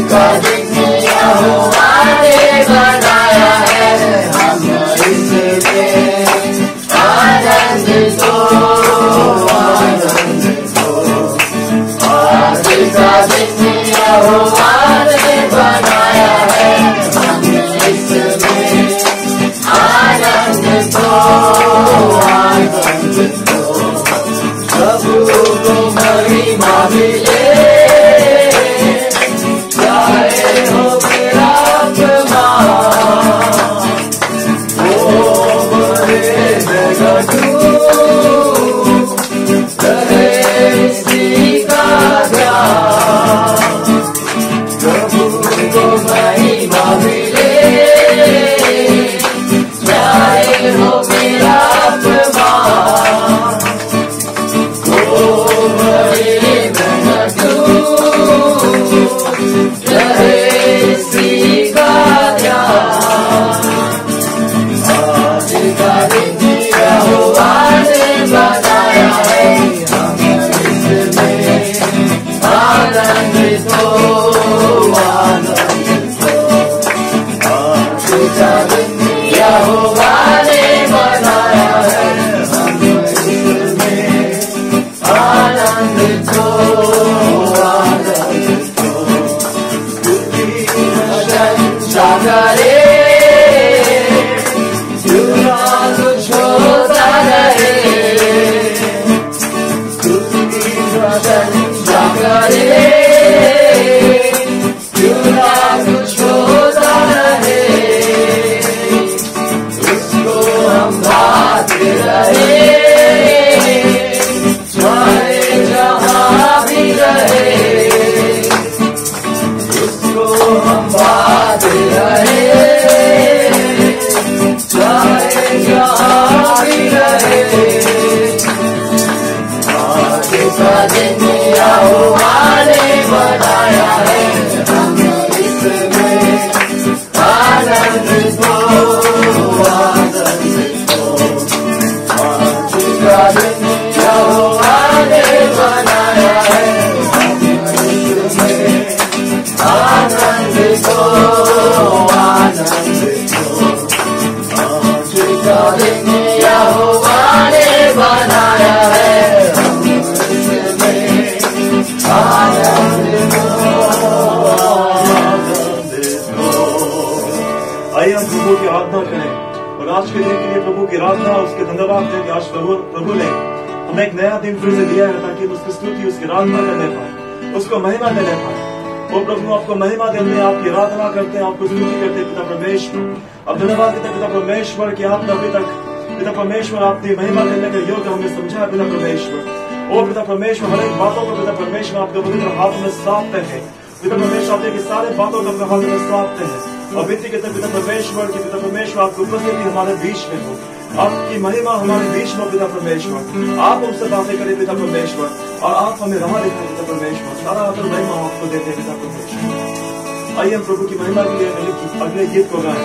का दिन यहोवा ने बनाया है, हम इसमें आनंदित हो, आनंदित हो। आज का दिन यहोवा ने बनाया है, हम इसमें आनंदित हो, आनंदित हो। प्रभु को महिमा मिले, आज के दिन के लिए प्रभु की आराधना, उसके धन्यवाद दें कि आज प्रभु ने हमें एक नया दिन फिर से दिया है ताकि हम उसकी स्तुति, उसकी आराधना करने पाए। उसको महिमा देने पाए। वो प्रभु आपको महिमा देते हैं, आपकी आराधना करते हैं, आपको स्तुति करते हैं पिता परमेश्वर। अब धन्यवाद देते हैं पिता परमेश्वर कि आपने अभी तक पिता परमेश्वर आपकी महिमा करने के योग्य हमें समझा पिता परमेश्वर। ओ पिता परमेश्वर हर एक बातों को पिता परमेश्वर आपके पवित्र हाथ में सौंपते हैं। पिता परमेश्वर आपने की सारे बातों को अपने हाथ में सौंपते हैं और विनती करते पिता परमेश्वर की पिता परमेश्वर आपकी उपस्थिति हमारे बीच में हो, आपकी महिमा हमारे बीच में पिता परमेश्वर। आप हमसे बातें करें पिता परमेश्वर और आप हमें राह दिखाएं पिता परमेश्वर। सारा आदर महिमा आपको देते हैं पिता परमेश्वर। आइए हम प्रभु की महिमा के लिए अगले गीत को गाएं,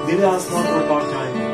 नीले आसमान पर पहुंच जाएंगे।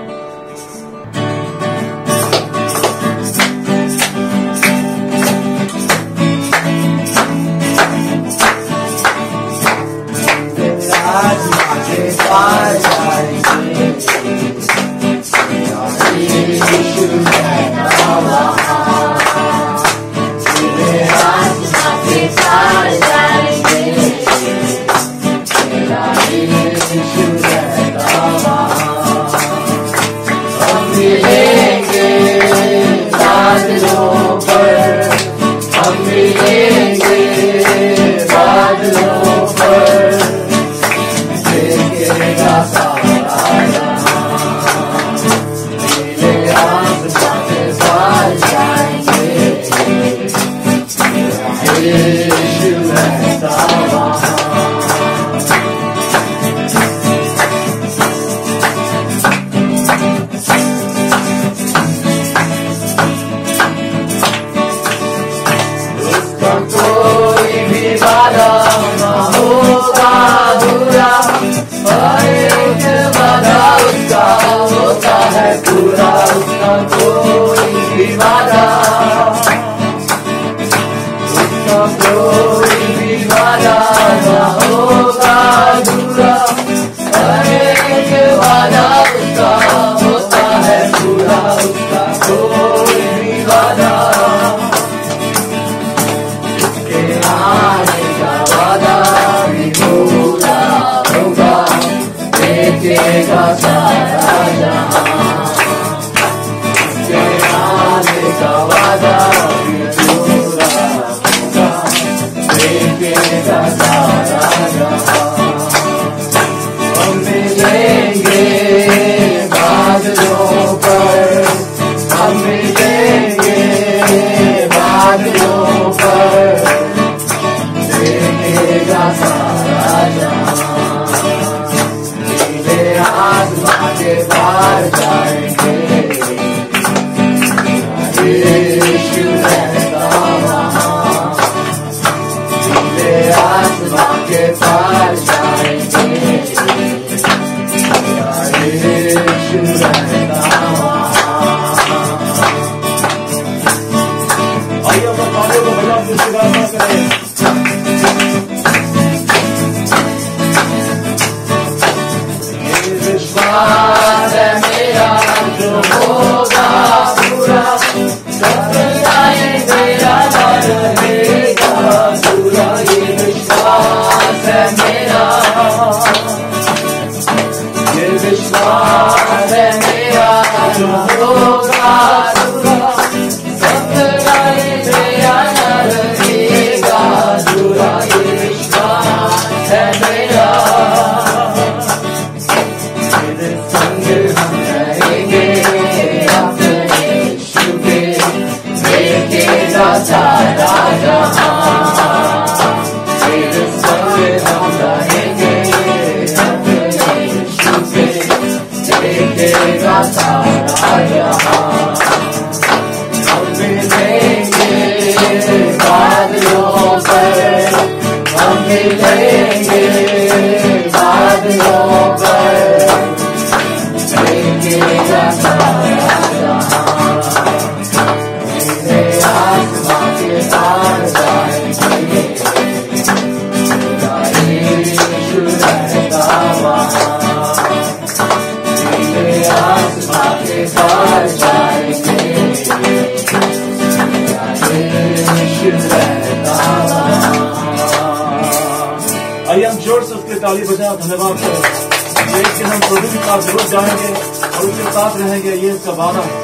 ताली बजा धन्यवाद करें। एक दिन हम प्रभु के पास जरूर जाएंगे और उसके साथ रहेंगे, ये इसका वादा है।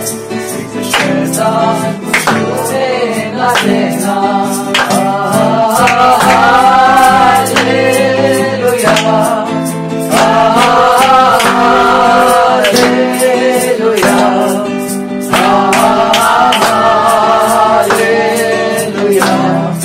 शैतान छूने न देना। हालेलुया, हालेलुया, हालेलुया, हालेलुया,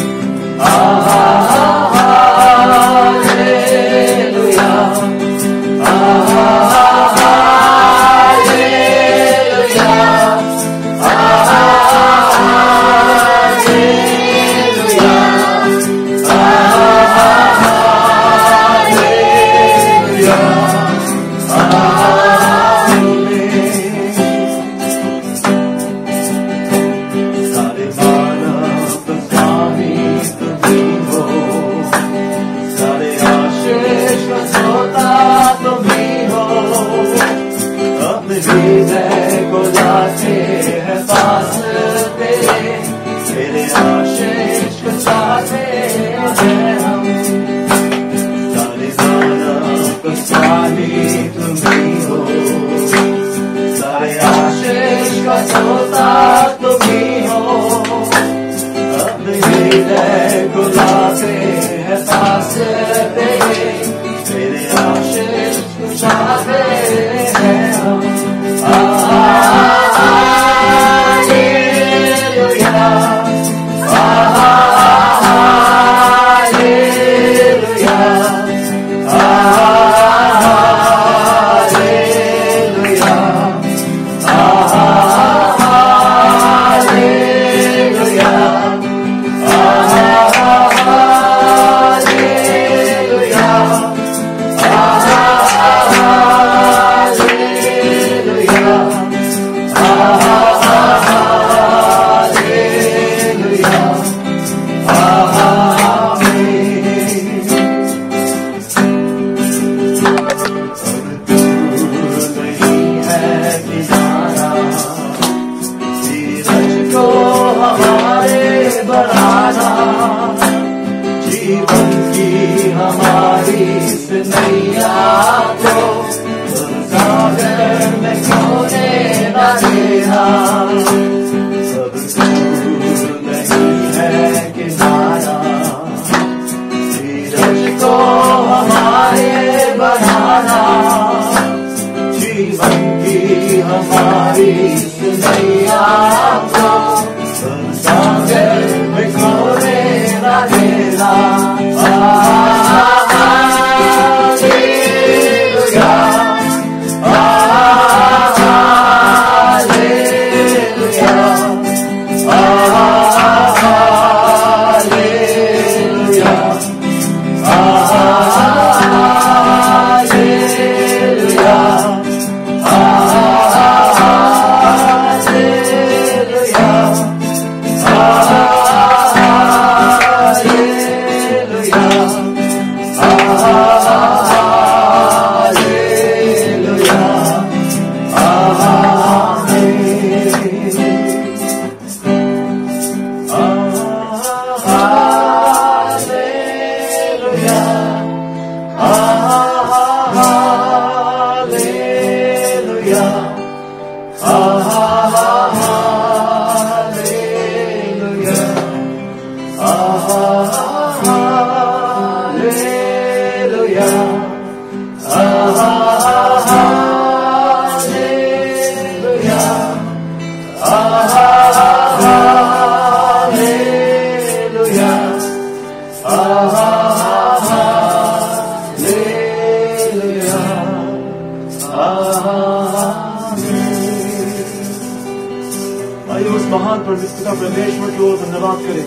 महान पिता परमेश्वर की ओर धन्यवाद करें,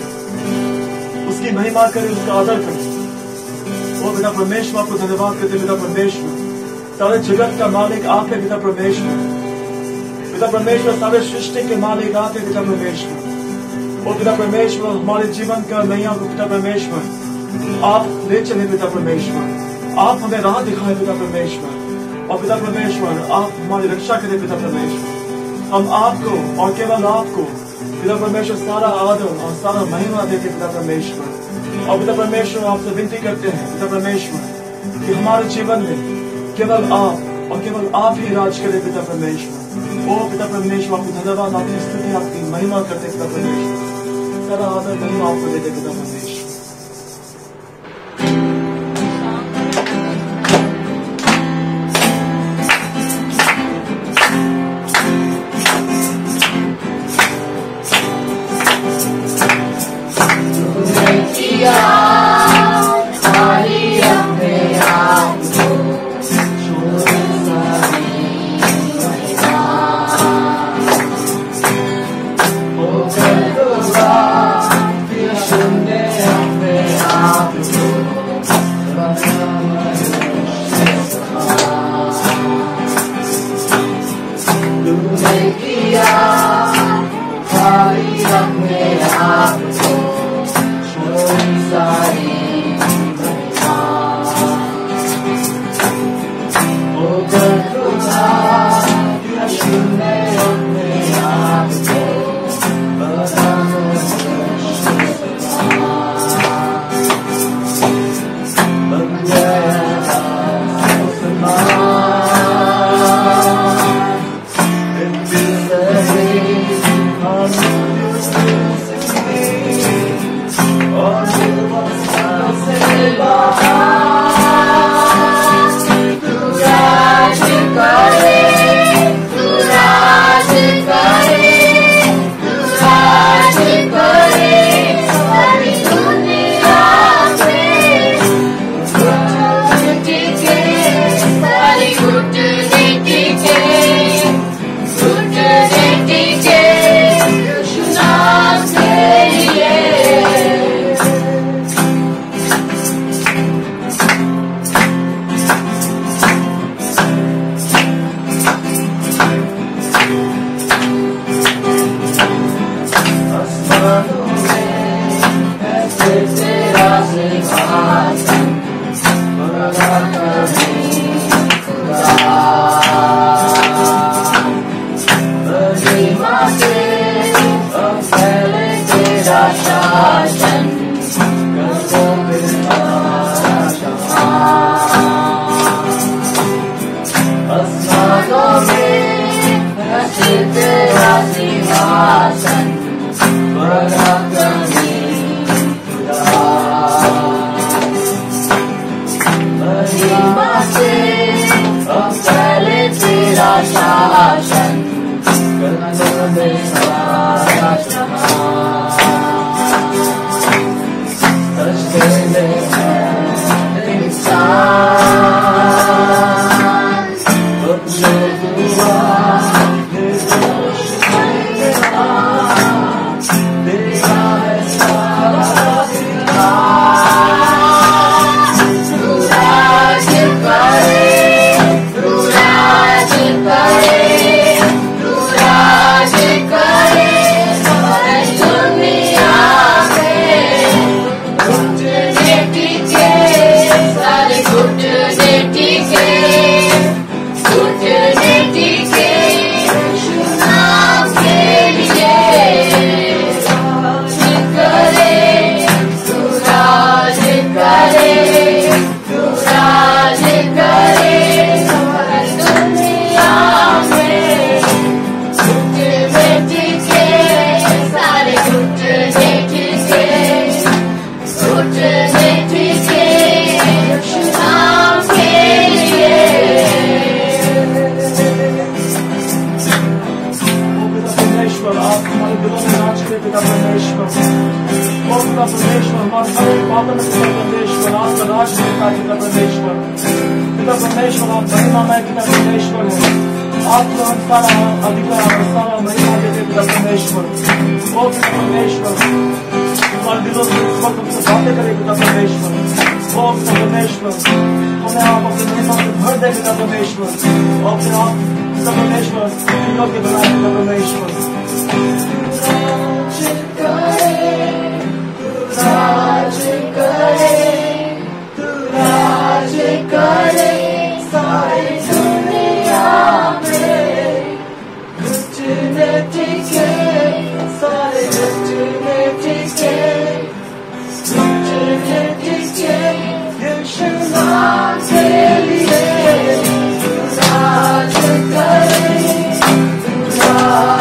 उसकी महिमा करें, उसका आदर करें। वो पिता परमेश्वर आपको धन्यवाद करते। पिता परमेश्वर सारे जगत का मालिक आप है। पिता परमेश्वर, पिता परमेश्वर सारे सृष्टि के मालिक आप है। पिता परमेश्वर, वो पिता परमेश्वर हमारे जीवन का नैया को पिता परमेश्वर आप ले चले। पिता परमेश्वर आप हमें राह दिखाए। पिता परमेश्वर और पिता परमेश्वर आप हमारी रक्षा करें। पिता परमेश्वर हम आपको और केवल आपको पिता परमेश्वर सारा आदर और सारा महिमा देते। पिता परमेश्वर और पिता परमेश्वर आपसे विनती करते हैं पिता परमेश्वर कि हमारे जीवन में केवल आप और केवल आप ही राज करें। पिता परमेश्वर ओ पिता परमेश्वर आपको धन्यवाद, आपकी स्तुति, आपकी महिमा करते पिता परमेश्वर, सारा आदर महिमा आपको देते पिता परमेश्वर। Thank you.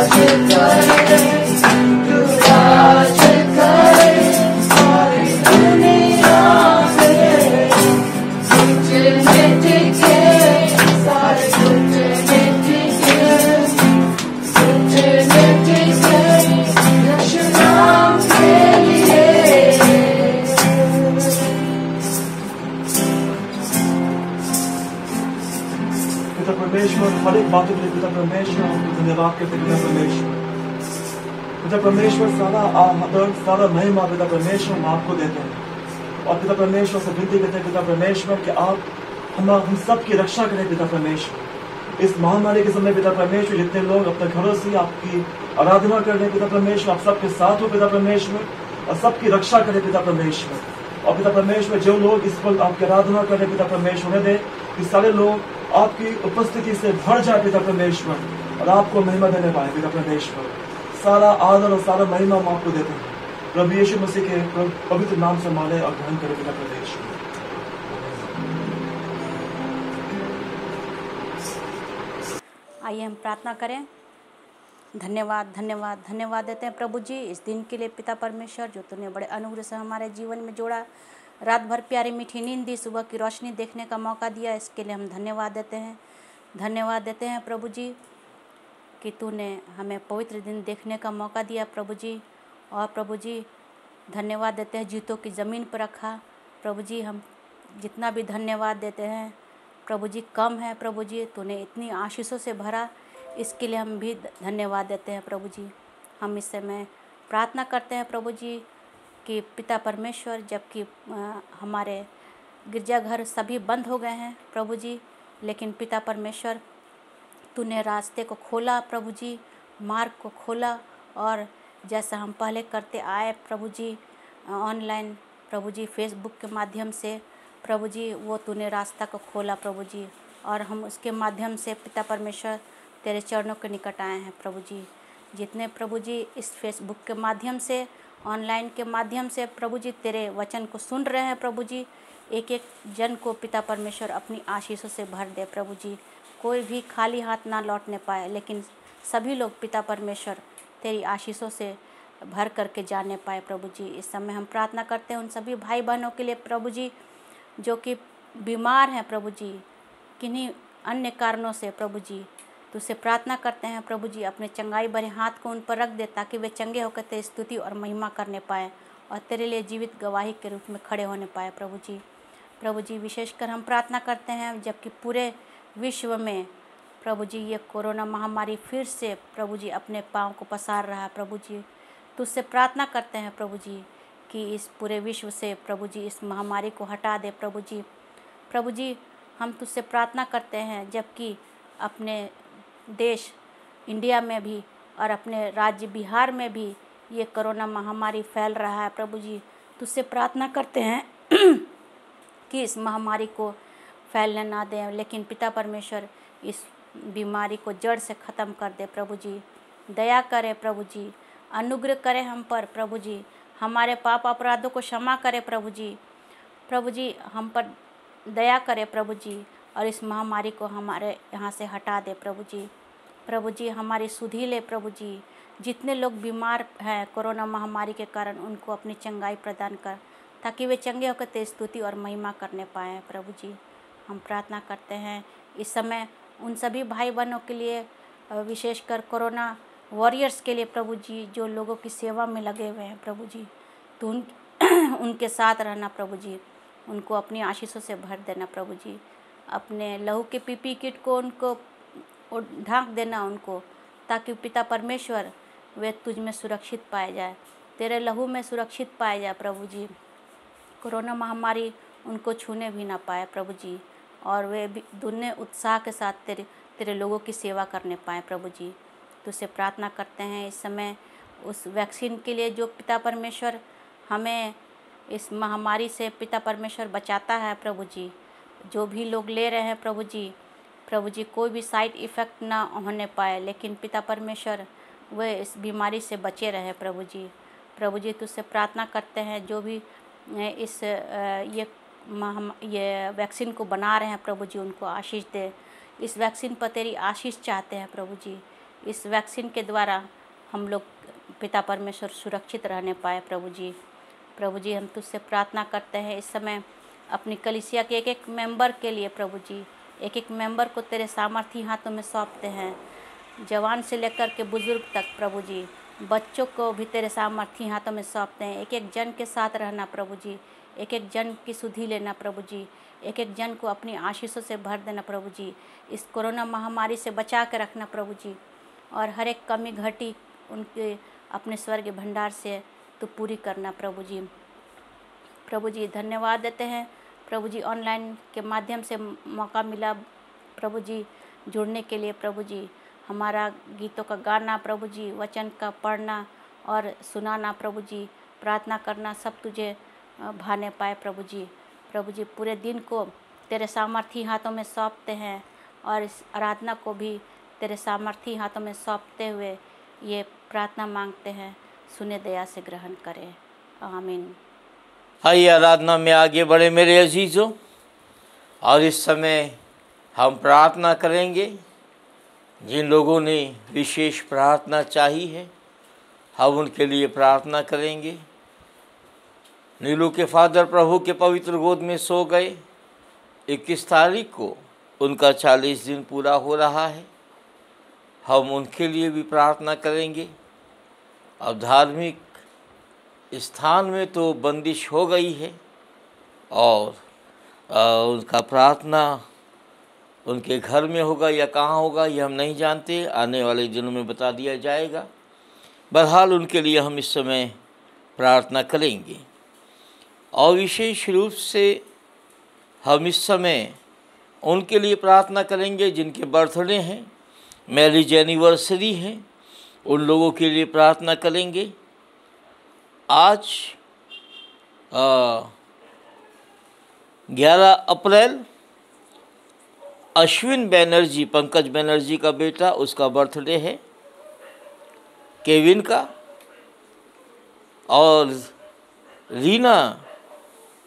राज करे, तू राज करे सारी दुनिया में। घुटने टिके सारे घुटने टिके, घुटने टिके यीशु नाम के लिए। पिता परमेश्वर, हर एक बातों के लिए पिता परमेश्वर आपको धन्यवाद करते हैं। पिता परमेश्वर, पिता परमेश्वर सारा आदर सारा महिमा पिता परमेश्वर हम आपको देते हैं। और पिता परमेश्वर से विनती करते हैं पिता परमेश्वर कि आप हम सब की रक्षा करें पिता परमेश्वर। इस महामारी के समय पिता परमेश्वर जितने लोग अपने घरों से आपकी आराधना कर रहे हैं पिता परमेश्वर, आप सबके साथ हो पिता परमेश्वर, और सबकी रक्षा करें पिता परमेश्वर। और पिता परमेश्वर जो लोग इस पल आपकी आराधना कर रहे पिता परमेश्वर, उन्हें दे कि सारे लोग आपकी उपस्थिति से भर जाए पिता परमेश्वर, और आपको महिमा देने पाए पिता परमेश्वर। सारा आदर और सारा महिमा हम आपको देते हैं प्रभु यीशु मसीह के पवित्र नाम से माने और ग्रहण करें पिता परमेश्वर। आइए हम प्रार्थना करें। धन्यवाद धन्यवाद धन्यवाद देते हैं प्रभु जी इस दिन के लिए पिता परमेश्वर, जो तूने बड़े अनुग्रह से हमारे जीवन में जोड़ा। रात भर प्यारी मीठी नींद दी, सुबह की रोशनी देखने का मौका दिया, इसके लिए हम धन्यवाद देते हैं। धन्यवाद देते हैं प्रभु जी कि तूने हमें पवित्र दिन देखने का मौका दिया प्रभु जी। और प्रभु जी धन्यवाद देते हैं जूतों की ज़मीन पर रखा प्रभु जी। हम जितना भी धन्यवाद देते हैं प्रभु जी कम है प्रभु जी, तूने इतनी आशीषों से भरा, इसके लिए हम भी धन्यवाद देते हैं प्रभु जी। हम इस समय प्रार्थना करते हैं प्रभु जी कि पिता परमेश्वर, जबकि हमारे गिरजाघर सभी बंद हो गए हैं प्रभु जी, लेकिन पिता परमेश्वर तूने रास्ते को खोला प्रभु जी, मार्ग को खोला, और जैसा हम पहले करते आए प्रभु जी ऑनलाइन प्रभु जी फेसबुक के माध्यम से प्रभु जी, वो तूने रास्ता को खोला प्रभु जी, और हम उसके माध्यम से पिता परमेश्वर तेरे चरणों के निकट आए हैं प्रभु जी। जितने प्रभु जी इस फेसबुक के माध्यम से ऑनलाइन के माध्यम से प्रभु जी तेरे वचन को सुन रहे हैं प्रभु जी, एक एक जन को पिता परमेश्वर अपनी आशीषों से भर दे प्रभु जी। कोई भी खाली हाथ ना लौटने पाए, लेकिन सभी लोग पिता परमेश्वर तेरी आशीषों से भर करके जाने पाए प्रभु जी। इस समय हम प्रार्थना करते हैं उन सभी भाई बहनों के लिए प्रभु जी जो कि बीमार हैं प्रभु जी, किन्हीं अन्य कारणों से प्रभु जी। तुझसे प्रार्थना करते हैं प्रभु जी, अपने चंगाई भरे हाथ को उन पर रख दे ताकि वे चंगे होकर तेरी स्तुति और महिमा करने पाए और तेरे लिए जीवित गवाही के रूप में खड़े होने पाए प्रभु जी। प्रभु जी विशेषकर हम प्रार्थना करते हैं जबकि पूरे विश्व में प्रभु जी ये कोरोना महामारी फिर से प्रभु जी अपने पाँव को पसार रहा है प्रभु जी। तुझसे प्रार्थना करते हैं प्रभु जी कि इस पूरे विश्व से प्रभु जी इस महामारी को हटा दे प्रभु जी। प्रभु जी हम तुझसे प्रार्थना करते हैं जबकि अपने देश इंडिया में भी और अपने राज्य बिहार में भी ये कोरोना महामारी फैल रहा है प्रभु जी। तुझसे प्रार्थना करते हैं कि इस महामारी को फैलने ना दें, लेकिन पिता परमेश्वर इस बीमारी को जड़ से ख़त्म कर दे प्रभु जी। दया करे प्रभु जी, अनुग्रह करे हम पर प्रभु जी, हमारे पाप अपराधों को क्षमा करे प्रभु जी। प्रभु जी हम पर दया करे प्रभु जी, और इस महामारी को हमारे यहाँ से हटा दे प्रभु जी। प्रभु जी हमारी सुधि ले प्रभु जी, जितने लोग बीमार हैं कोरोना महामारी के कारण उनको अपनी चंगाई प्रदान कर ताकि वे चंगे होकर तेरी स्तुति और महिमा करने पाएँ प्रभु जी। हम प्रार्थना करते हैं इस समय उन सभी भाई बहनों के लिए, विशेषकर कोरोना वॉरियर्स के लिए प्रभु जी, जो लोगों की सेवा में लगे हुए हैं प्रभु जी। तो उनके साथ रहना प्रभु जी, उनको अपनी आशीषों से भर देना प्रभु जी। अपने लहू के पीपी किट को उनको ढांक देना उनको, ताकि पिता परमेश्वर वे तुझ में सुरक्षित पाए जाए, तेरे लहू में सुरक्षित पाए जाए प्रभु जी। कोरोना महामारी उनको छूने भी ना पाए प्रभु जी, और वे भी दुनिया उत्साह के साथ तेरे लोगों की सेवा करने पाए प्रभु जी। तुझसे प्रार्थना करते हैं इस समय उस वैक्सीन के लिए जो पिता परमेश्वर हमें इस महामारी से पिता परमेश्वर बचाता है प्रभु जी। जो भी लोग ले रहे हैं प्रभु जी कोई भी साइड इफ़ेक्ट ना होने पाए, लेकिन पिता परमेश्वर वे इस बीमारी से बचे रहे प्रभु जी। प्रभु जी तुझसे प्रार्थना करते हैं जो भी इस ये वैक्सीन को बना रहे हैं प्रभु जी, उनको आशीष दे। इस वैक्सीन पर तेरी आशीष चाहते हैं प्रभु जी, इस वैक्सीन के द्वारा हम लोग पिता परमेश्वर सुरक्षित रहने पाए। प्रभु जी हम तुझसे प्रार्थना करते हैं इस समय अपनी कलीसिया के एक एक मेंबर के लिए। प्रभु जी एक एक मेंबर को तेरे सामर्थी हाथों में सौंपते हैं, जवान से लेकर के बुजुर्ग तक। प्रभु जी बच्चों को भी तेरे सामर्थी हाथों में सौंपते हैं। एक एक जन के साथ रहना प्रभु जी, एक एक जन की सुधि लेना प्रभु जी, एक एक जन को अपनी आशीषों से भर देना प्रभु जी। इस कोरोना महामारी से बचा के रखना प्रभु जी, और हर एक कमी घटी उनके अपने स्वर्गीय भंडार से तो पूरी करना प्रभु जी। प्रभु जी धन्यवाद देते हैं प्रभु जी, ऑनलाइन के माध्यम से मौका मिला प्रभु जी जुड़ने के लिए। प्रभु जी हमारा गीतों का गाना प्रभु जी, वचन का पढ़ना और सुनाना प्रभु जी, प्रार्थना करना सब तुझे भाने पाए प्रभु जी। प्रभु जी पूरे दिन को तेरे सामर्थी हाथों में सौंपते हैं और इस आराधना को भी तेरे सामर्थी हाथों में सौंपते हुए ये प्रार्थना मांगते हैं, सुने दया से ग्रहण करें, आमीन। आइए आराधना में आगे बढ़े मेरे अजीज़ों, और इस समय हम प्रार्थना करेंगे। जिन लोगों ने विशेष प्रार्थना चाहिए है हम उनके लिए प्रार्थना करेंगे। नीलू के फादर प्रभु के पवित्र गोद में सो गए। 21 तारीख को उनका 40 दिन पूरा हो रहा है। हम उनके लिए भी प्रार्थना करेंगे। अब धार्मिक स्थान में तो बंदिश हो गई है और उनका प्रार्थना उनके घर में होगा या कहाँ होगा ये हम नहीं जानते, आने वाले दिनों में बता दिया जाएगा। बहरहाल उनके लिए हम इस समय प्रार्थना करेंगे और विशेष रूप से हम इस समय उनके लिए प्रार्थना करेंगे जिनके बर्थडे हैं, मैरिज एनिवर्सरी है, उन लोगों के लिए प्रार्थना करेंगे। आज 11 अप्रैल अश्विन बैनर्जी, पंकज बैनर्जी का बेटा, उसका बर्थडे है, केविन का। और रीना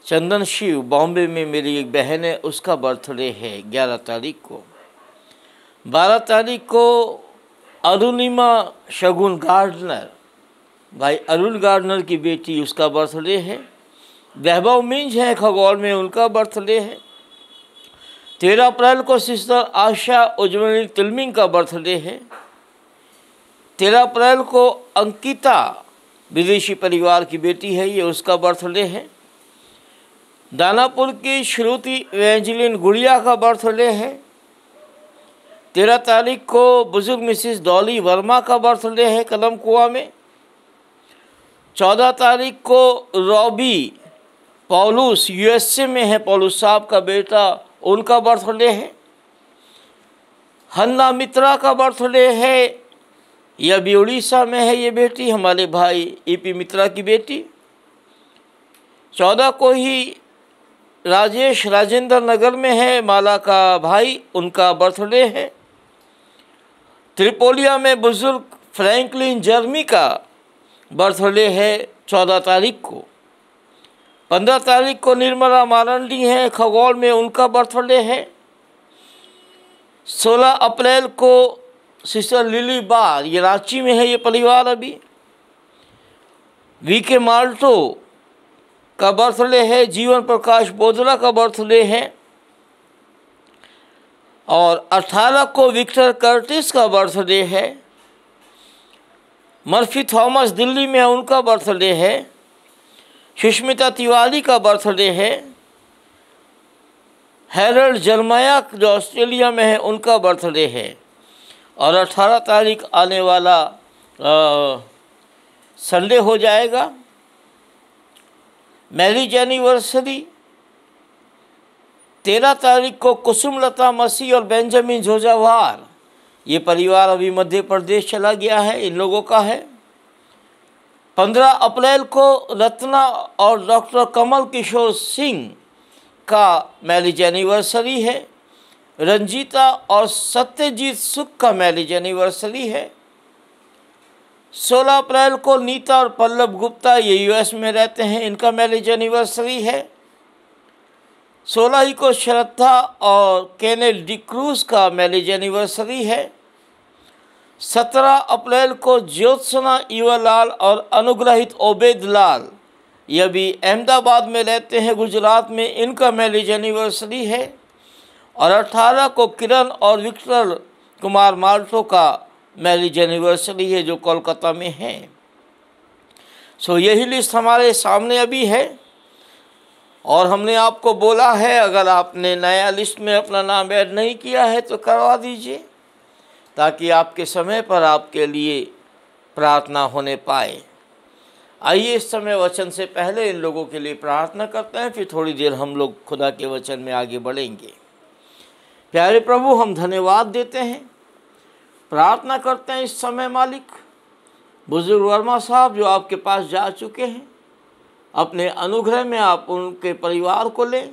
चंदन शिव बॉम्बे में मेरी एक बहन है, उसका बर्थडे है 11 तारीख को। 12 तारीख को अरुणिमा शगुन गार्डनर, भाई अरुण गार्डनर की बेटी, उसका बर्थडे है। वैभव मिंज है खगौल में, उनका बर्थडे है। 13 अप्रैल को सिस्टर आशा उज्जवली तिलमिंग का बर्थडे है। 13 अप्रैल को अंकिता विदेशी परिवार की बेटी है, ये उसका बर्थडे है। दानापुर की श्रुति एवेंजलिन गुड़िया का बर्थडे है। 13 तारीख को बुजुर्ग मिसिस डॉली वर्मा का बर्थडे है कदम कुआं में। 14 तारीख को रॉबी पौलुस यूएसए में है, पौलुस साहब का बेटा, उनका बर्थडे है। हन्ना मित्रा का बर्थडे है, यह भी उड़ीसा में है, ये बेटी हमारे भाई ईपी मित्रा की बेटी। 14 को ही राजेश राजेंद्र नगर में है, माला का भाई, उनका बर्थडे है। त्रिपोलिया में बुजुर्ग फ्रैंकलिन जर्मी का बर्थडे है 14 तारीख को। 15 तारीख को निर्मला मारंडी है खगौल में, उनका बर्थडे है। 16 अप्रैल को सिस्टर लिली बार, ये रांची में है ये परिवार अभी। वीके माल्टो का बर्थडे है। जीवन प्रकाश बोधरा का बर्थडे है। और 18 को विक्टर कर्टिस का बर्थडे है। मर्फी थॉमस दिल्ली में है, उनका बर्थडे है। सुष्मिता तिवारी का बर्थडे है। हैरल्ड जर्माया जो ऑस्ट्रेलिया में है, उनका बर्थडे है। और 18 तारीख आने वाला संडे हो जाएगा, मैरिज एनिवर्सरी। 13 तारीख को कुसुमलता मसीह और बेंजामिन जोजावार, ये परिवार अभी मध्य प्रदेश चला गया है, इन लोगों का है। 15 अप्रैल को रत्ना और डॉक्टर कमल किशोर सिंह का मैरिज एनिवर्सरी है। रंजीता और सत्यजीत सुख का मैरिज एनिवर्सरी है। 16 अप्रैल को नीता और पल्लव गुप्ता, ये यूएस में रहते हैं, इनका मैरिज एनिवर्सरी है। 16 ही को श्रद्धा और केनेल डिक्रूज का मैरिज एनिवर्सरी है। 17 अप्रैल को ज्योत्सना युवालाल और अनुग्रहित ओबेद लाल, ये भी अहमदाबाद में रहते हैं, गुजरात में, इनका मैरिज एनिवर्सरी है। और 18 को किरण और विक्टर कुमार माल्टो का मैरिज एनिवर्सरी है, जो कोलकाता में है। सो यही लिस्ट हमारे सामने अभी है, और हमने आपको बोला है अगर आपने नया लिस्ट में अपना नाम ऐड नहीं किया है तो करवा दीजिए, ताकि आपके समय पर आपके लिए प्रार्थना होने पाए। आइए इस समय वचन से पहले इन लोगों के लिए प्रार्थना करते हैं, फिर थोड़ी देर हम लोग खुदा के वचन में आगे बढ़ेंगे। प्यारे प्रभु, हम धन्यवाद देते हैं, प्रार्थना करते हैं इस समय मालिक, बुजुर्ग वर्मा साहब जो आपके पास जा चुके हैं, अपने अनुग्रह में आप उनके परिवार को लें।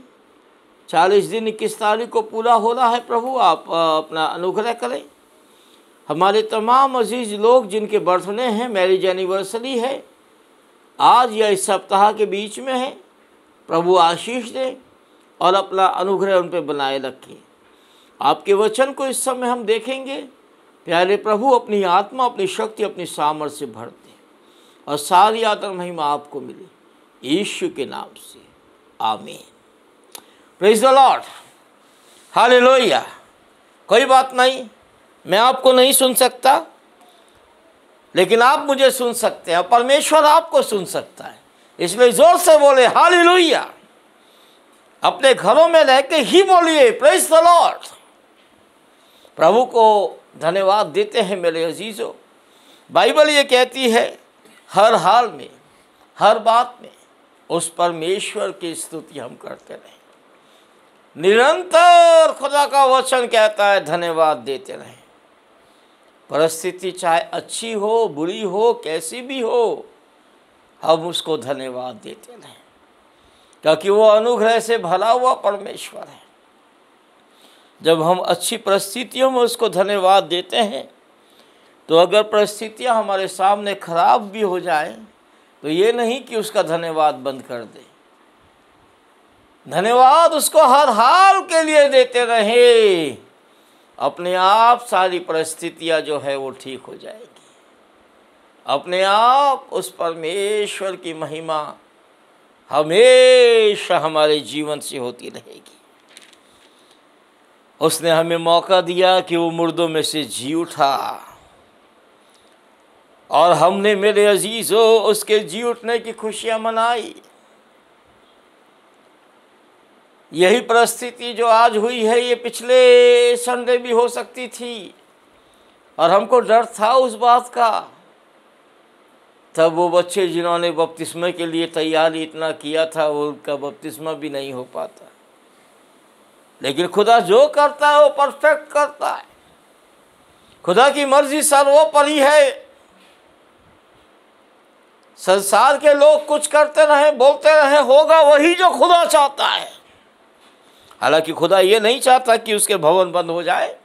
40 दिन 21 तारीख को पूरा हो रहा है प्रभु, आप अपना अनुग्रह करें। हमारे तमाम अजीज लोग जिनके बर्थडे हैं, मैरिज एनिवर्सरी है, आज या इस सप्ताह के बीच में है, प्रभु आशीष दें और अपना अनुग्रह उन पर बनाए रखें। आपके वचन को इस समय हम देखेंगे, प्यारे प्रभु अपनी आत्मा, अपनी शक्ति, अपनी सामर्थ्य से भर दें, और सारी आदर महिमा आपको मिले, यीशु के नाम से, आमीन। Praise the Lord, hallelujah. कोई बात नहीं, मैं आपको नहीं सुन सकता, लेकिन आप मुझे सुन सकते हैं, परमेश्वर आपको सुन सकता है, इसलिए जोर से बोले हालेलुया। अपने घरों में रह के ही बोलिए प्रेज़ द लॉर्ड। प्रभु को धन्यवाद देते हैं मेरे अजीजों। बाइबल ये कहती है हर हाल में, हर बात में उस परमेश्वर की स्तुति हम करते रहें। निरंतर खुदा का वचन कहता है धन्यवाद देते रहें। परिस्थिति चाहे अच्छी हो, बुरी हो, कैसी भी हो, हम उसको धन्यवाद देते रहें, क्योंकि वो अनुग्रह से भरा हुआ परमेश्वर है। जब हम अच्छी परिस्थितियों में उसको धन्यवाद देते हैं, तो अगर परिस्थितियां हमारे सामने खराब भी हो जाएं, तो ये नहीं कि उसका धन्यवाद बंद कर दे। धन्यवाद उसको हर हाल के लिए देते रहे, अपने आप सारी परिस्थितियां जो है वो ठीक हो जाएगी। अपने आप उस परमेश्वर की महिमा हमेशा हमारे जीवन से होती रहेगी। उसने हमें मौका दिया कि वो मुर्दों में से जी उठा, और हमने मेरे अजीजों उसके जी उठने की खुशियां मनाई। यही परिस्थिति जो आज हुई है, ये पिछले संडे भी हो सकती थी, और हमको डर था उस बात का। तब वो बच्चे जिन्होंने बपतिस्मा के लिए तैयारी इतना किया था, वो उनका बपतिस्मा भी नहीं हो पाता। लेकिन खुदा जो करता है वो परफेक्ट करता है। खुदा की मर्जी सर्वोपरि है। संसार के लोग कुछ करते रहे, बोलते रहे, होगा वही जो खुदा चाहता है। हालांकि खुदा ये नहीं चाहता कि उसके भवन बंद हो जाए।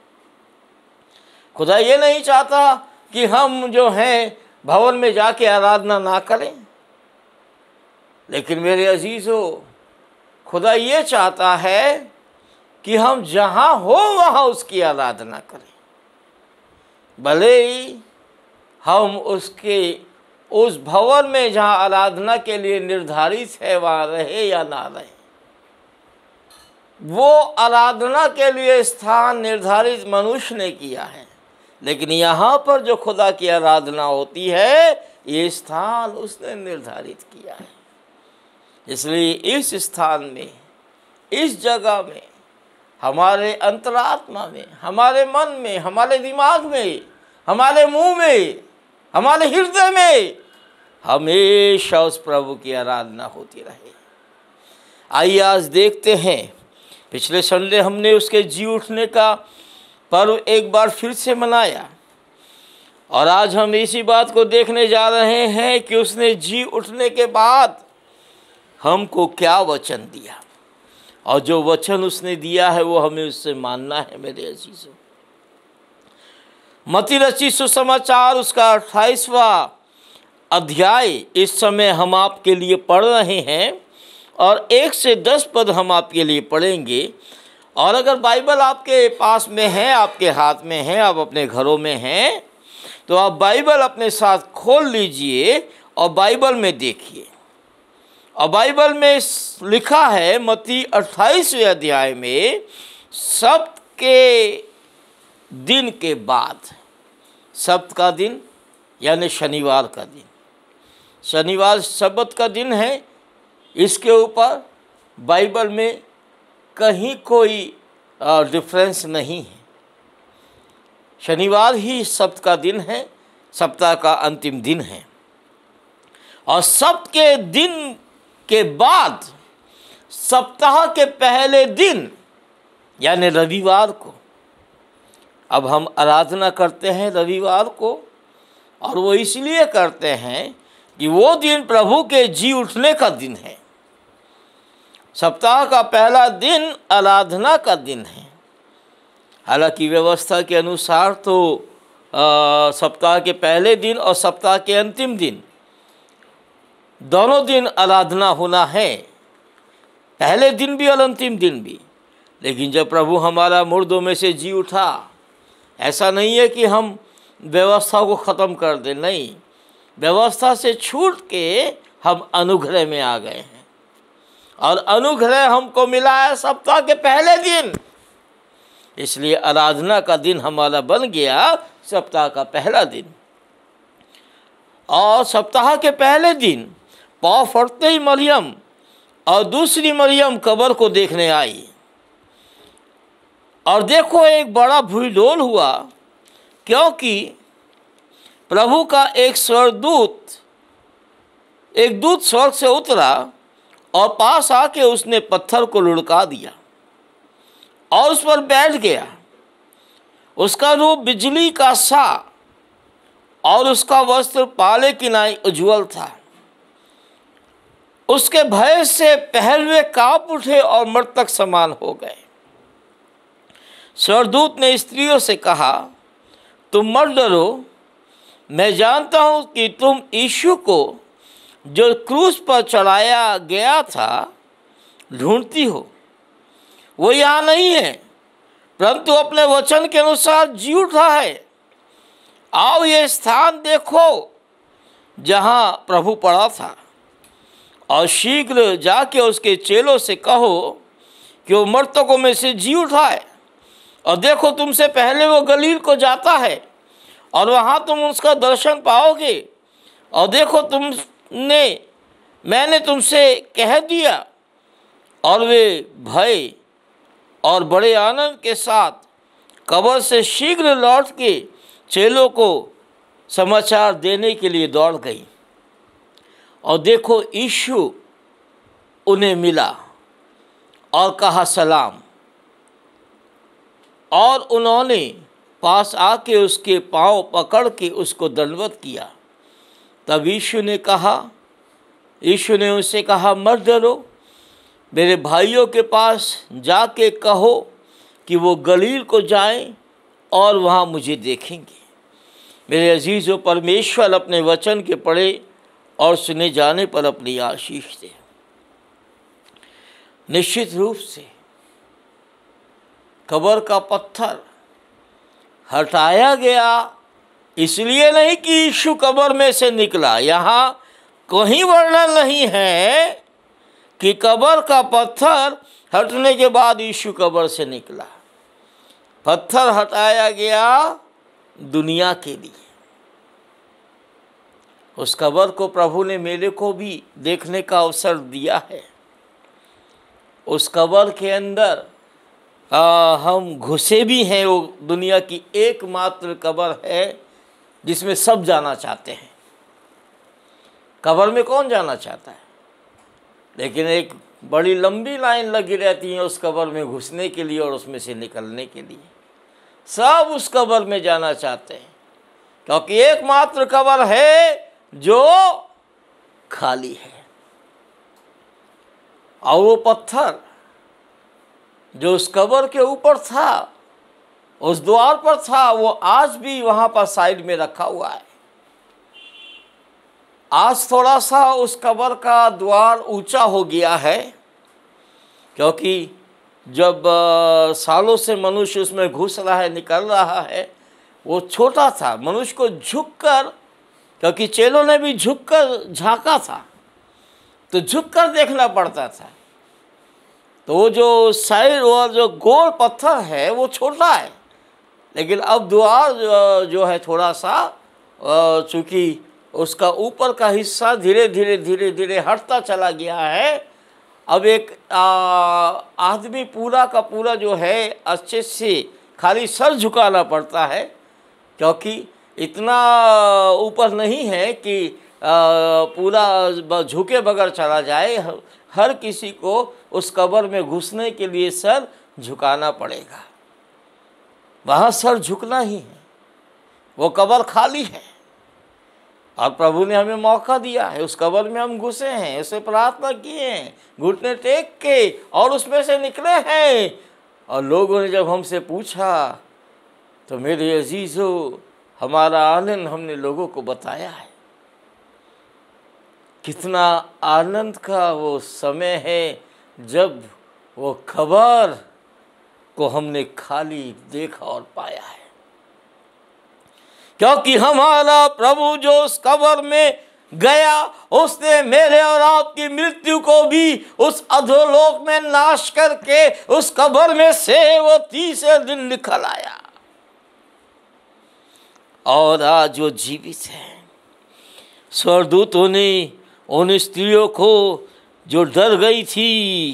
खुदा ये नहीं चाहता कि हम जो हैं भवन में जाके आराधना ना करें। लेकिन मेरे अजीजों, खुदा ये चाहता है कि हम जहाँ हो वहाँ उसकी आराधना करें। भले ही हम उसके उस भवन में जहाँ आराधना के लिए निर्धारित है वहाँ रहे या ना रहे। वो आराधना के लिए स्थान निर्धारित मनुष्य ने किया है, लेकिन यहाँ पर जो खुदा की आराधना होती है, ये स्थान उसने निर्धारित किया है। इसलिए इस स्थान में, इस जगह में, हमारे अंतरात्मा में, हमारे मन में, हमारे दिमाग में, हमारे मुंह में, हमारे हृदय में हमेशा उस प्रभु की आराधना होती रहे। आइए आज देखते हैं, पिछले संडे हमने उसके जी उठने का पर्व एक बार फिर से मनाया, और आज हम इसी बात को देखने जा रहे हैं कि उसने जी उठने के बाद हमको क्या वचन दिया, और जो वचन उसने दिया है वो हमें उससे मानना है। मेरे अजीजों, मत्ती रचित सुसमाचार उसका 28वां अध्याय इस समय हम आपके लिए पढ़ रहे हैं, और 1 से 10 पद हम आपके लिए पढ़ेंगे। और अगर बाइबल आपके पास में है, आपके हाथ में है, आप अपने घरों में हैं, तो आप बाइबल अपने साथ खोल लीजिए और बाइबल में देखिए। और बाइबल में लिखा है मत्ती 28वें अध्याय में, सब्त के दिन के बाद, सब्त का दिन यानी शनिवार का दिन, शनिवार सब्त का दिन है, इसके ऊपर बाइबल में कहीं कोई डिफरेंस नहीं है। शनिवार ही सब्त का दिन है, सप्ताह का अंतिम दिन है। और सब्त के दिन के बाद सप्ताह के पहले दिन यानी रविवार को, अब हम आराधना करते हैं रविवार को, और वो इसलिए करते हैं कि वो दिन प्रभु के जी उठने का दिन है। सप्ताह का पहला दिन आराधना का दिन है। हालांकि व्यवस्था के अनुसार तो सप्ताह के पहले दिन और सप्ताह के अंतिम दिन दोनों दिन आराधना होना है, पहले दिन भी और अंतिम दिन भी। लेकिन जब प्रभु हमारा मुर्दों में से जी उठा, ऐसा नहीं है कि हम व्यवस्था को ख़त्म कर दें, नहीं, व्यवस्था से छूट के हम अनुग्रह में आ गए हैं। और अनुग्रह हमको मिला है सप्ताह के पहले दिन, इसलिए आराधना का दिन हमारा बन गया सप्ताह का पहला दिन। और सप्ताह के पहले दिन पाँव फटते ही मरियम और दूसरी मरियम कब्र को देखने आई, और देखो एक बड़ा भूडोल हुआ, क्योंकि प्रभु का एक दूत स्वर्ग से उतरा और पास आके उसने पत्थर को लुढ़का दिया और उस पर बैठ गया। उसका रूप बिजली का सा और उसका वस्त्र पाले किनाई उज्ज्वल था। उसके भय से पहलवे कांप उठे और मृतक समान हो गए। स्वर्गदूत ने स्त्रियों से कहा, तुम मत डरो, मैं जानता हूँ कि तुम यीशु को जो क्रूस पर चढ़ाया गया था ढूंढती हो। वो यहाँ नहीं है, परंतु अपने वचन के अनुसार जी उठा है। आओ ये स्थान देखो जहाँ प्रभु पड़ा था, और शीघ्र जाके उसके चेलों से कहो कि वो मृतकों में से जी उठा है। और देखो, तुमसे पहले वो गलील को जाता है और वहाँ तुम उसका दर्शन पाओगे। और देखो, मैंने तुमसे कह दिया। और वे भय और बड़े आनंद के साथ कब्र से शीघ्र लौट के चेलों को समाचार देने के लिए दौड़ गई। और देखो, यीशु उन्हें मिला और कहा सलाम, और उन्होंने पास आके उसके पांव पकड़ के उसको दंडवत किया। तब यीशु ने उससे कहा, मत डरो, मेरे भाइयों के पास जाके कहो कि वो गलील को जाएं और वहाँ मुझे देखेंगे। मेरे अजीज़ों, परमेश्वर अपने वचन के पढ़े और सुने जाने पर अपनी आशीष दे। निश्चित रूप से कब्र का पत्थर हटाया गया, इसलिए नहीं कि यीशु कब्र में से निकला। यहाँ कोई वर्णन नहीं है कि कब्र का पत्थर हटने के बाद यीशु कब्र से निकला। पत्थर हटाया गया दुनिया के लिए। उस कब्र को प्रभु ने मेरे को भी देखने का अवसर दिया है। उस कब्र के अंदर हम घुसे भी हैं। वो दुनिया की एकमात्र कब्र है जिसमें सब जाना चाहते हैं। कब्र में कौन जाना चाहता है? लेकिन एक बड़ी लंबी लाइन लगी रहती है उस कब्र में घुसने के लिए और उसमें से निकलने के लिए। सब उस कब्र में जाना चाहते हैं, क्योंकि एकमात्र कब्र है जो खाली है। और वो पत्थर जो उस कब्र के ऊपर था, उस द्वार पर था, वो आज भी वहाँ पर साइड में रखा हुआ है। आज थोड़ा सा उस कब्र का द्वार ऊंचा हो गया है, क्योंकि जब सालों से मनुष्य उसमें घुस रहा है, निकल रहा है, वो छोटा था, मनुष्य को झुककर, क्योंकि चेलों ने भी झुककर झांका था, तो झुककर देखना पड़ता था। तो वो जो साइड और जो गोल पत्थर है वो छोटा है, लेकिन अब द्वार जो है थोड़ा सा, चूँकि उसका ऊपर का हिस्सा धीरे धीरे हटता चला गया है। अब एक आदमी पूरा का पूरा जो है अच्छे से खाली सर झुकाना पड़ता है, क्योंकि इतना ऊपर नहीं है कि पूरा झुके बगैर चला जाए। हर किसी को उस कब्र में घुसने के लिए सर झुकाना पड़ेगा, वहाँ सर झुकना ही है। वो कब्र खाली है और प्रभु ने हमें मौका दिया है, उस कब्र में हम घुसे हैं, उसे प्रार्थना किए हैं, घुटने टेक के, और उसमें से निकले हैं। और लोगों ने जब हमसे पूछा तो मेरे अजीज़ों, हमारा आनंद हमने लोगों को बताया है। कितना आनंद का वो समय है जब वो कब्र को हमने खाली देखा और पाया है, क्योंकि हमारा प्रभु जो उस कब्र में गया, उसने मेरे और आपकी मृत्यु को भी उस अधोलोक में नाश करके उस कब्र में से वो तीसरे दिन निकल आया, और आज वो जीवित है। स्वर्गदूतों ने उन स्त्रियों को जो डर गई थी,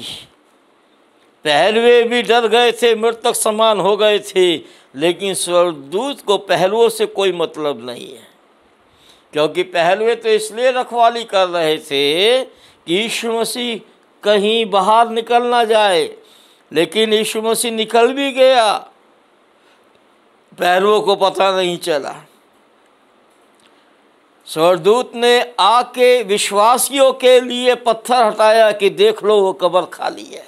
पहलवे भी डर गए थे, मृतक समान हो गए थे, लेकिन स्वर्गदूत को पहलुओं से कोई मतलब नहीं है, क्योंकि पहलवे तो इसलिए रखवाली कर रहे थे कि यीशु मसीह कहीं बाहर निकल ना जाए, लेकिन यीशु मसीह निकल भी गया, पहलुओं को पता नहीं चला। स्वर्गदूत ने आके विश्वासियों के लिए पत्थर हटाया कि देख लो वो कब्र खाली है।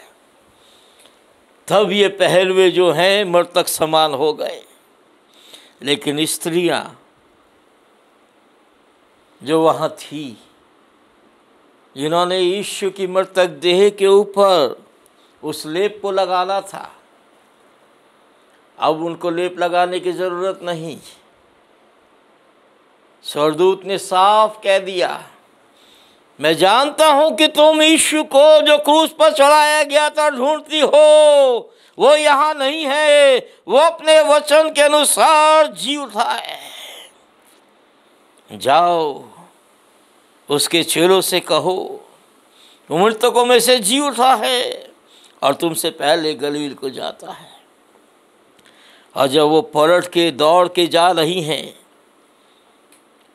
तब ये पहलवे जो हैं मृतक समान हो गए, लेकिन स्त्रियां जो वहाँ थी, जिन्होंने यीशु की मृतक देह के ऊपर उस लेप को लगाना था, अब उनको लेप लगाने की ज़रूरत नहीं। स्वर्गदूत ने साफ कह दिया, मैं जानता हूं कि तुम यीशु को जो क्रूस पर चढ़ाया गया था ढूंढती हो, वो यहाँ नहीं है, वो अपने वचन के अनुसार जी उठा है। जाओ उसके चेलों से कहो वो मृतकों में से जी उठा है और तुमसे पहले गलील को जाता है। और जब वो पलट के दौड़ के जा रही हैं,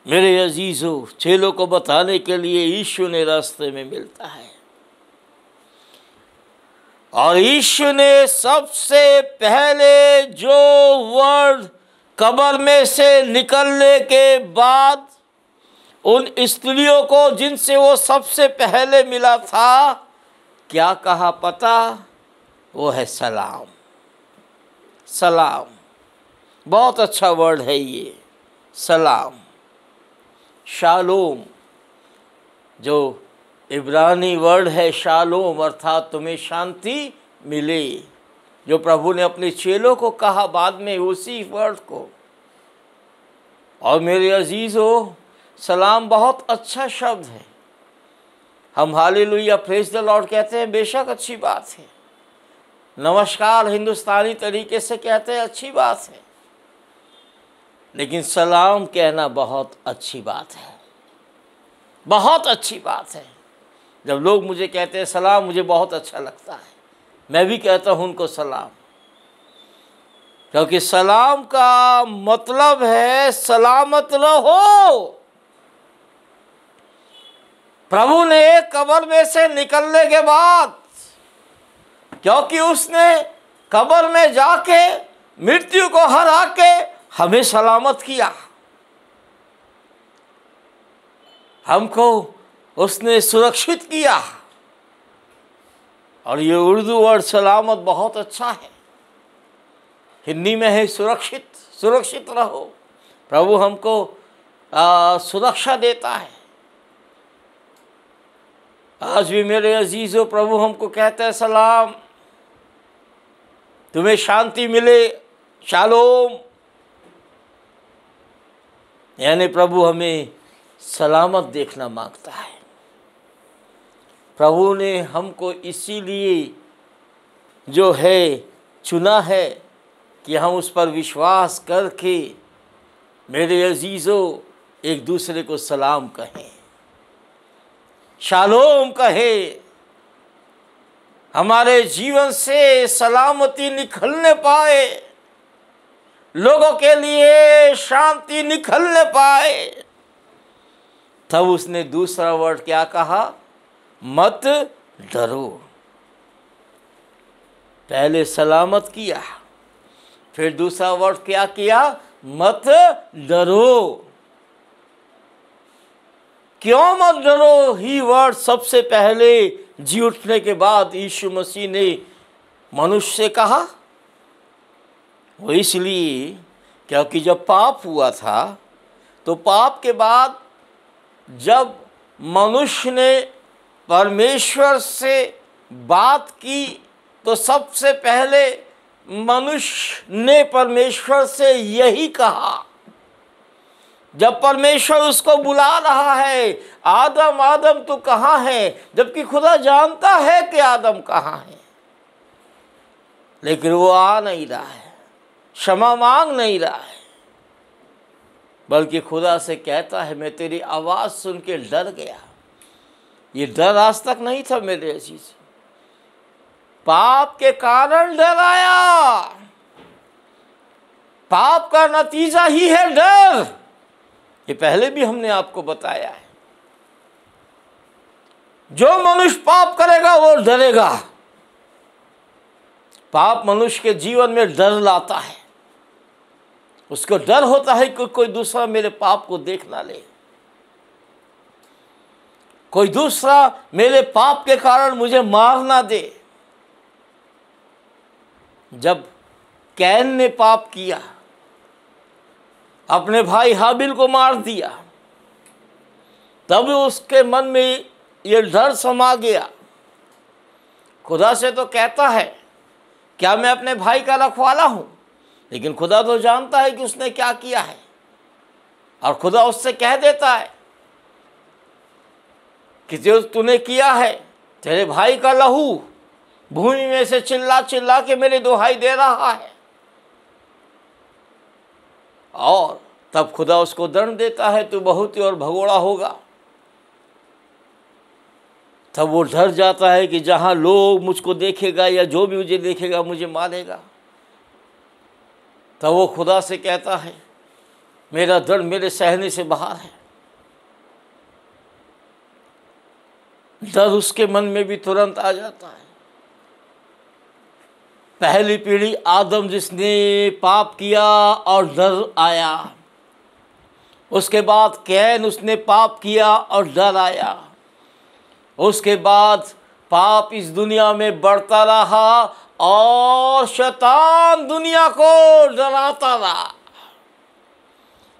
मेरे अजीज़ों, चेलों को बताने के लिए यीशु ने रास्ते में मिलता है, और यीशु ने सबसे पहले जो वर्ड कब्र में से निकलने के बाद उन स्त्रियों को जिनसे वो सबसे पहले मिला था, क्या कहा पता? वो है सलाम। सलाम बहुत अच्छा वर्ड है ये, सलाम, शालोम, जो इब्रानी वर्ड है शालोम, अर्थात तुम्हें शांति मिले, जो प्रभु ने अपने चेलों को कहा बाद में उसी वर्ड को। और मेरे अजीज़ों, सलाम बहुत अच्छा शब्द है। हम हालेलुया प्रेज द लॉर्ड कहते हैं, बेशक अच्छी बात है। नमस्कार हिंदुस्तानी तरीके से कहते हैं, अच्छी बात है, लेकिन सलाम कहना बहुत अच्छी बात है, बहुत अच्छी बात है। जब लोग मुझे कहते हैं सलाम, मुझे बहुत अच्छा लगता है, मैं भी कहता हूँ उनको सलाम, क्योंकि सलाम का मतलब है सलामत रहो। प्रभु ने कब्र में से निकलने के बाद, क्योंकि उसने कब्र में जाके मृत्यु को हरा के हमें सलामत किया, हमको उसने सुरक्षित किया। और ये उर्दू वर्ड सलामत बहुत अच्छा है, हिंदी में है सुरक्षित, सुरक्षित रहो। प्रभु हमको सुरक्षा देता है। आज भी मेरे अजीज़ों, प्रभु हमको कहता है सलाम, तुम्हें शांति मिले, शालोम। यानी प्रभु हमें सलामत देखना मांगता है। प्रभु ने हमको इसीलिए जो है चुना है कि हम उस पर विश्वास करके मेरे अजीज़ों एक दूसरे को सलाम कहें, शालोम कहें, हमारे जीवन से सलामती निकलने पाए, लोगों के लिए शांति निकलने पाए। तब उसने दूसरा वर्ड क्या कहा? मत डरो। पहले सलामत किया, फिर दूसरा वर्ड क्या किया? मत डरो। क्यों मत डरो? ही वर्ड सबसे पहले जी उठने के बाद यीशु मसीह ने मनुष्य से कहा। वो इसलिए क्योंकि जब पाप हुआ था तो पाप के बाद जब मनुष्य ने परमेश्वर से बात की तो सबसे पहले मनुष्य ने परमेश्वर से यही कहा। जब परमेश्वर उसको बुला रहा है, आदम आदम तू कहाँ है, जबकि खुदा जानता है कि आदम कहाँ है, लेकिन वो आ नहीं रहा है, क्षमा मांग नहीं रहा है, बल्कि खुदा से कहता है मैं तेरी आवाज़ सुन के डर गया। ये डर आज तक नहीं था मेरे अजीज, पाप के कारण डर आया। पाप का नतीजा ही है डर। ये पहले भी हमने आपको बताया है। जो मनुष्य पाप करेगा वो डरेगा। पाप मनुष्य के जीवन में डर लाता है। उसको डर होता है कि कोई दूसरा मेरे पाप को देख ना ले, कोई दूसरा मेरे पाप के कारण मुझे मार ना दे। जब कैन ने पाप किया, अपने भाई हाबिल को मार दिया, तब उसके मन में ये डर समा गया। खुदा से तो कहता है क्या मैं अपने भाई का रखवाला हूं, लेकिन खुदा तो जानता है कि उसने क्या किया है, और खुदा उससे कह देता है कि जो तूने किया है, तेरे भाई का लहू भूमि में से चिल्ला चिल्ला के मेरे दुहाई दे रहा है। और तब खुदा उसको दंड देता है, तू बहुत ही और भगोड़ा होगा। तब वो डर जाता है कि जहां लोग मुझको देखेगा या जो भी मुझे देखेगा मुझे मारेगा। तब वो खुदा से कहता है मेरा दर्द मेरे सहने से बाहर है। डर उसके मन में भी तुरंत आ जाता है। पहली पीढ़ी आदम जिसने पाप किया और डर आया, उसके बाद कैन उसने पाप किया और डर आया, उसके बाद पाप इस दुनिया में बढ़ता रहा और शैतान दुनिया को डराता रहा।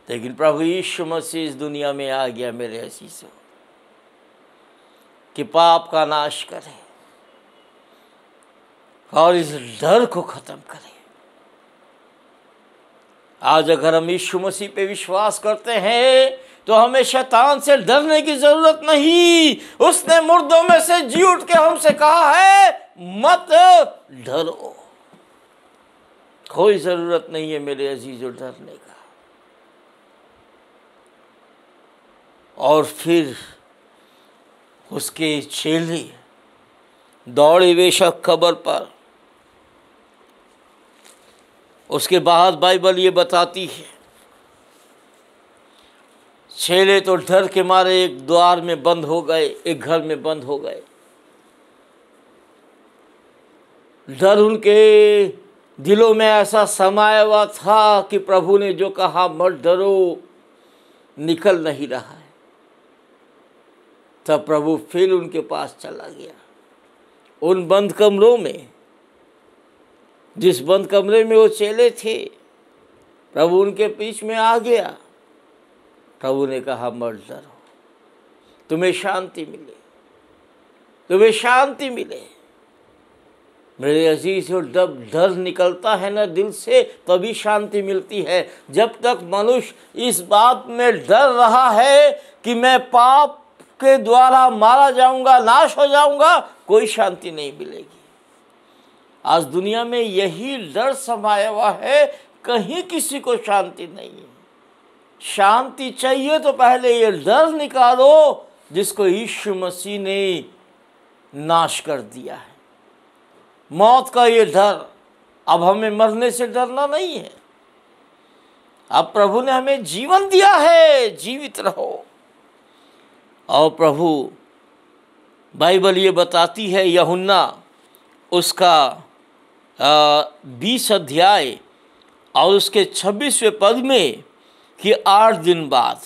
लेकिन प्रभु यीशु मसीह इस दुनिया में आ गया मेरे अजीजों, कि पाप का नाश करे और इस डर को खत्म करे। आज अगर हम यीशु मसीह पे विश्वास करते हैं तो हमें शैतान से डरने की जरूरत नहीं। उसने मुर्दों में से जी उठ के हमसे कहा है मत डरो। कोई जरूरत नहीं है मेरे अजीजों डरने का। और फिर उसके चेले दौड़े बेशक कब्र पर। उसके बाद बाइबल ये बताती है चेले तो डर के मारे एक द्वार में बंद हो गए, एक घर में बंद हो गए। डर उनके दिलों में ऐसा समाया हुआ था कि प्रभु ने जो कहा मत डरो निकल नहीं रहा है। तब प्रभु फिर उनके पास चला गया, उन बंद कमरों में, जिस बंद कमरे में वो चेले थे। प्रभु उनके बीच में आ गया। प्रभु ने कहा मत डरो, तुम्हें शांति मिले, तुम्हें शांति मिले। मेरे अजीज, जब डर निकलता है ना दिल से तभी शांति मिलती है। जब तक मनुष्य इस बात में डर रहा है कि मैं पाप के द्वारा मारा जाऊंगा, नाश हो जाऊंगा, कोई शांति नहीं मिलेगी। आज दुनिया में यही डर समाया हुआ है, कहीं किसी को शांति नहीं है। शांति चाहिए तो पहले ये डर निकालो जिसको यीशु मसीह ने नाश कर दिया है। मौत का ये डर, अब हमें मरने से डरना नहीं है। अब प्रभु ने हमें जीवन दिया है, जीवित रहो। और प्रभु बाइबल ये बताती है, यूहन्ना उसका 20 अध्याय और उसके 26वें पद में कि 8 दिन बाद,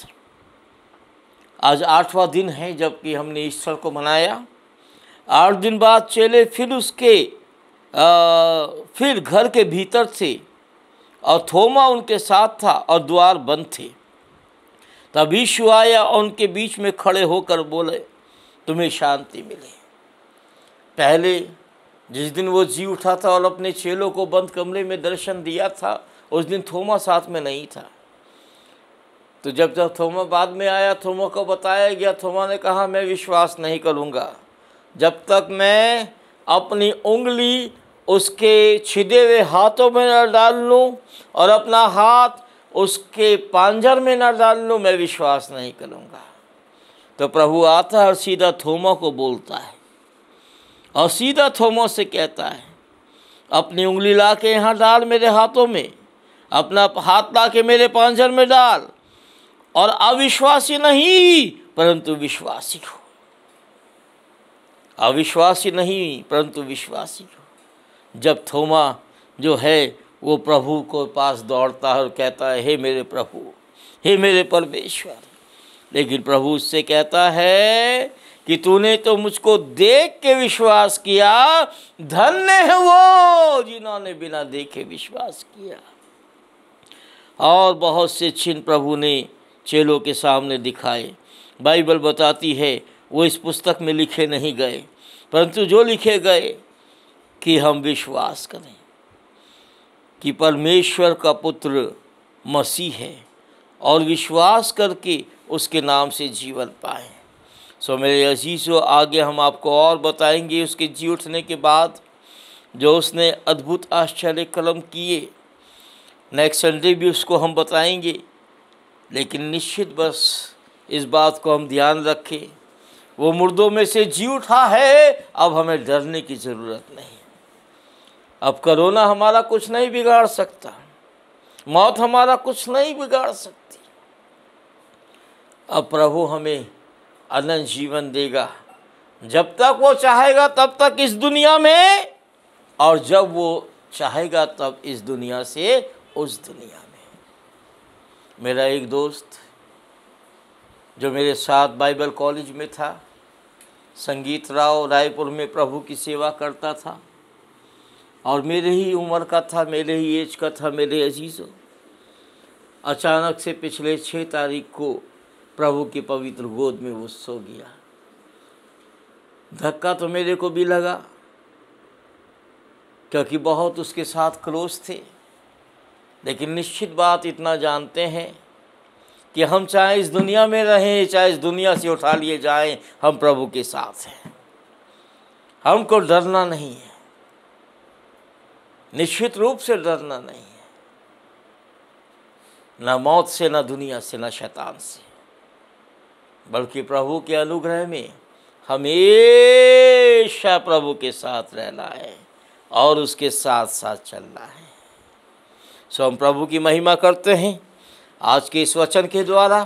आज 8वां दिन है जबकि हमने ईस्टर को मनाया, 8 दिन बाद चेले फिर घर के भीतर थे और थोमा उनके साथ था और द्वार बंद थे। तब यीशु आया और उनके बीच में खड़े होकर बोले, तुम्हें शांति मिले। पहले जिस दिन वो जी उठा था और अपने चेलों को बंद कमरे में दर्शन दिया था, उस दिन थोमा साथ में नहीं था। तो जब थोमा बाद में आया, थोमा को बताया गया, थोमा ने कहा मैं विश्वास नहीं करूँगा जब तक मैं अपनी उंगली उसके छिदे हुए हाथों में न डाल लूँ और अपना हाथ उसके पांजर में न डाल लूँ, मैं विश्वास नहीं करूँगा। तो प्रभु आता है और सीधा थोमा को बोलता है और सीधा थोमा से कहता है, अपनी उंगली ला के यहाँ डाल मेरे हाथों में, अपना हाथ ला के मेरे पांजर में डाल, और अविश्वासी नहीं परंतु विश्वासी हो। अविश्वासी नहीं परंतु विश्वासी हो। जब थोमा जो है वो प्रभु को पास दौड़ता है और कहता है, हे मेरे प्रभु, हे मेरे परमेश्वर, लेकिन प्रभु उससे कहता है कि तूने तो मुझको देख के विश्वास किया, धन्य है वो जिन्होंने बिना देखे विश्वास किया। और बहुत से चिन्ह प्रभु ने चेलों के सामने दिखाए। बाइबल बताती है वो इस पुस्तक में लिखे नहीं गए, परंतु जो लिखे गए कि हम विश्वास करें कि परमेश्वर का पुत्र मसीह है और विश्वास करके उसके नाम से जीवन पाएं। सो मेरे अजीज़ों, आगे हम आपको और बताएंगे उसके जी उठने के बाद जो उसने अद्भुत आश्चर्य कर्म किए। नेक्स्ट संडे भी उसको हम बताएंगे, लेकिन निश्चित बस इस बात को हम ध्यान रखें, वो मुर्दों में से जी उठा है, अब हमें डरने की ज़रूरत नहीं। अब कोरोना हमारा कुछ नहीं बिगाड़ सकता, मौत हमारा कुछ नहीं बिगाड़ सकती। अब प्रभु हमें अनंत जीवन देगा, जब तक वो चाहेगा तब तक इस दुनिया में, और जब वो चाहेगा तब इस दुनिया से उस दुनिया में। मेरा एक दोस्त जो मेरे साथ बाइबल कॉलेज में था, संगीत राव, रायपुर में प्रभु की सेवा करता था और मेरे ही उम्र का था, मेरे ही एज का था। मेरे अजीज़ों, अचानक से पिछले 6 तारीख को प्रभु की पवित्र गोद में वो सो गया। धक्का तो मेरे को भी लगा, क्योंकि बहुत उसके साथ क्लोज थे, लेकिन निश्चित बात इतना जानते हैं कि हम चाहे इस दुनिया में रहें, चाहे इस दुनिया से उठा लिए जाएं, हम प्रभु के साथ हैं। हमको डरना नहीं है, निश्चित रूप से डरना नहीं है, ना मौत से, ना दुनिया से, ना शैतान से, बल्कि प्रभु के अनुग्रह में हमेशा प्रभु के साथ रहना है और उसके साथ साथ चलना है। सो हम प्रभु की महिमा करते हैं आज के इस वचन के द्वारा।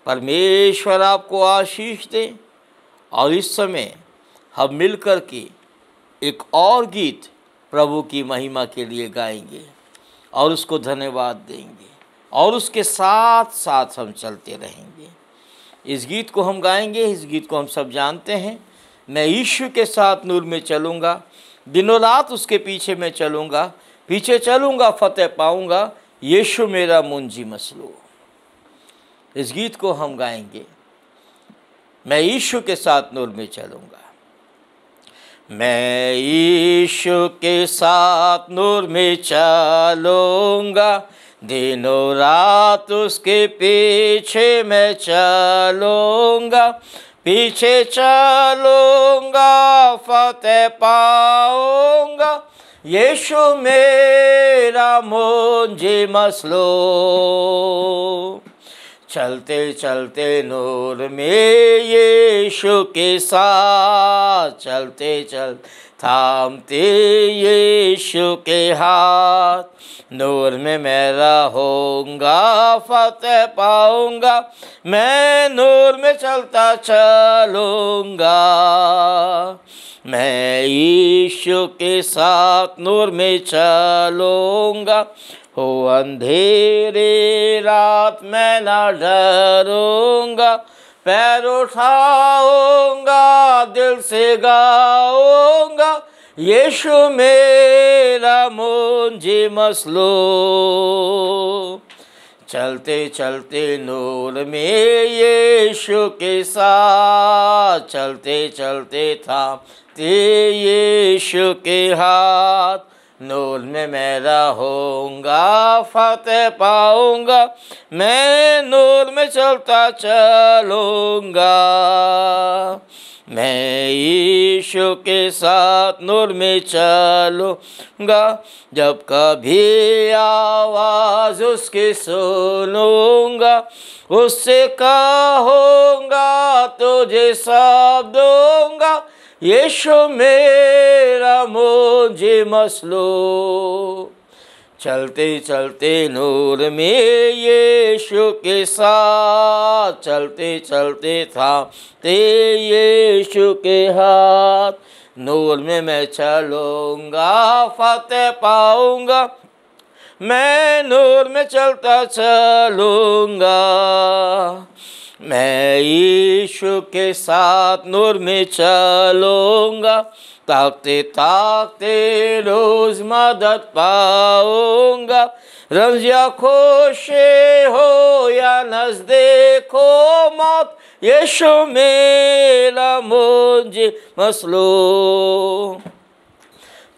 परमेश्वर आपको आशीष दे। और इस समय हम मिलकर के एक और गीत प्रभु की महिमा के लिए गाएंगे और उसको धन्यवाद देंगे और उसके साथ साथ हम चलते रहेंगे। इस गीत को हम गाएंगे, इस गीत को हम सब जानते हैं। मैं यीशु के साथ नूर में चलूँगा, दिनों रात उसके पीछे मैं चलूँगा, पीछे चलूँगा फतेह पाऊँगा, यीशु मेरा मुंजी मसलू। इस गीत को हम गाएंगे, मैं यीशु के साथ नूर में चलूँगा। मैं यीशु के साथ नूर में चलूँगा, दिनों रात उसके पीछे मैं चलूँगा, पीछे चलूँगा फतेह पाऊँगा, यीशु मेरा मुझे मसलो। चलते चलते नूर में यीशु के साथ, चलते चल थामते यीशु के हाथ, नूर में मैं रहूँगा फतेह पाऊँगा, मैं नूर में चलता चलूँगा। मैं यीशु के साथ नूर में चलूँगा, हो अंधेरे रात मैं ना डरूँगा, पैर उठाऊँगा दिल से गाऊँगा, यीशु मेरा मुझे मसलो। चलते चलते नूर में यीशु के साथ, चलते चलते थामते यीशु के हाथ, नूर में मैं रहूँगा फतेह पाऊँगा, मैं नूर में चलता चलूँगा। मैं यीशु के साथ नूर में चलूँगा, जब कभी आवाज़ उसकी सुनूँगा, उससे कहूँगा तुझे सब दूँगा, यीशु मेरा मुझे मसलो। चलते चलते नूर में यीशु के साथ, चलते चलते थामते यीशु के हाथ, नूर में मैं चलूँगा फतेह पाऊँगा, मैं नूर में चलता चलूँगा। मैं यीशु के साथ नूर में चलूँगा, ताकते ताकते रोज़ मदद पाऊँगा, रंज या खुशी हो या नज़दीक हो मौत, यीशु मेरा मुझे मसलो।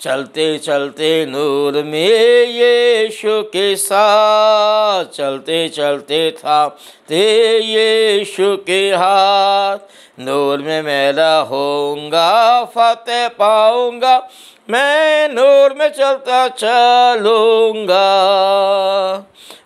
चलते चलते नूर में यीशु के साथ, चलते चलते थामते यीशु के हाथ, नूर में मैं रहूँगा फतेह पाऊँगा, मैं नूर में चलता चलूँगा।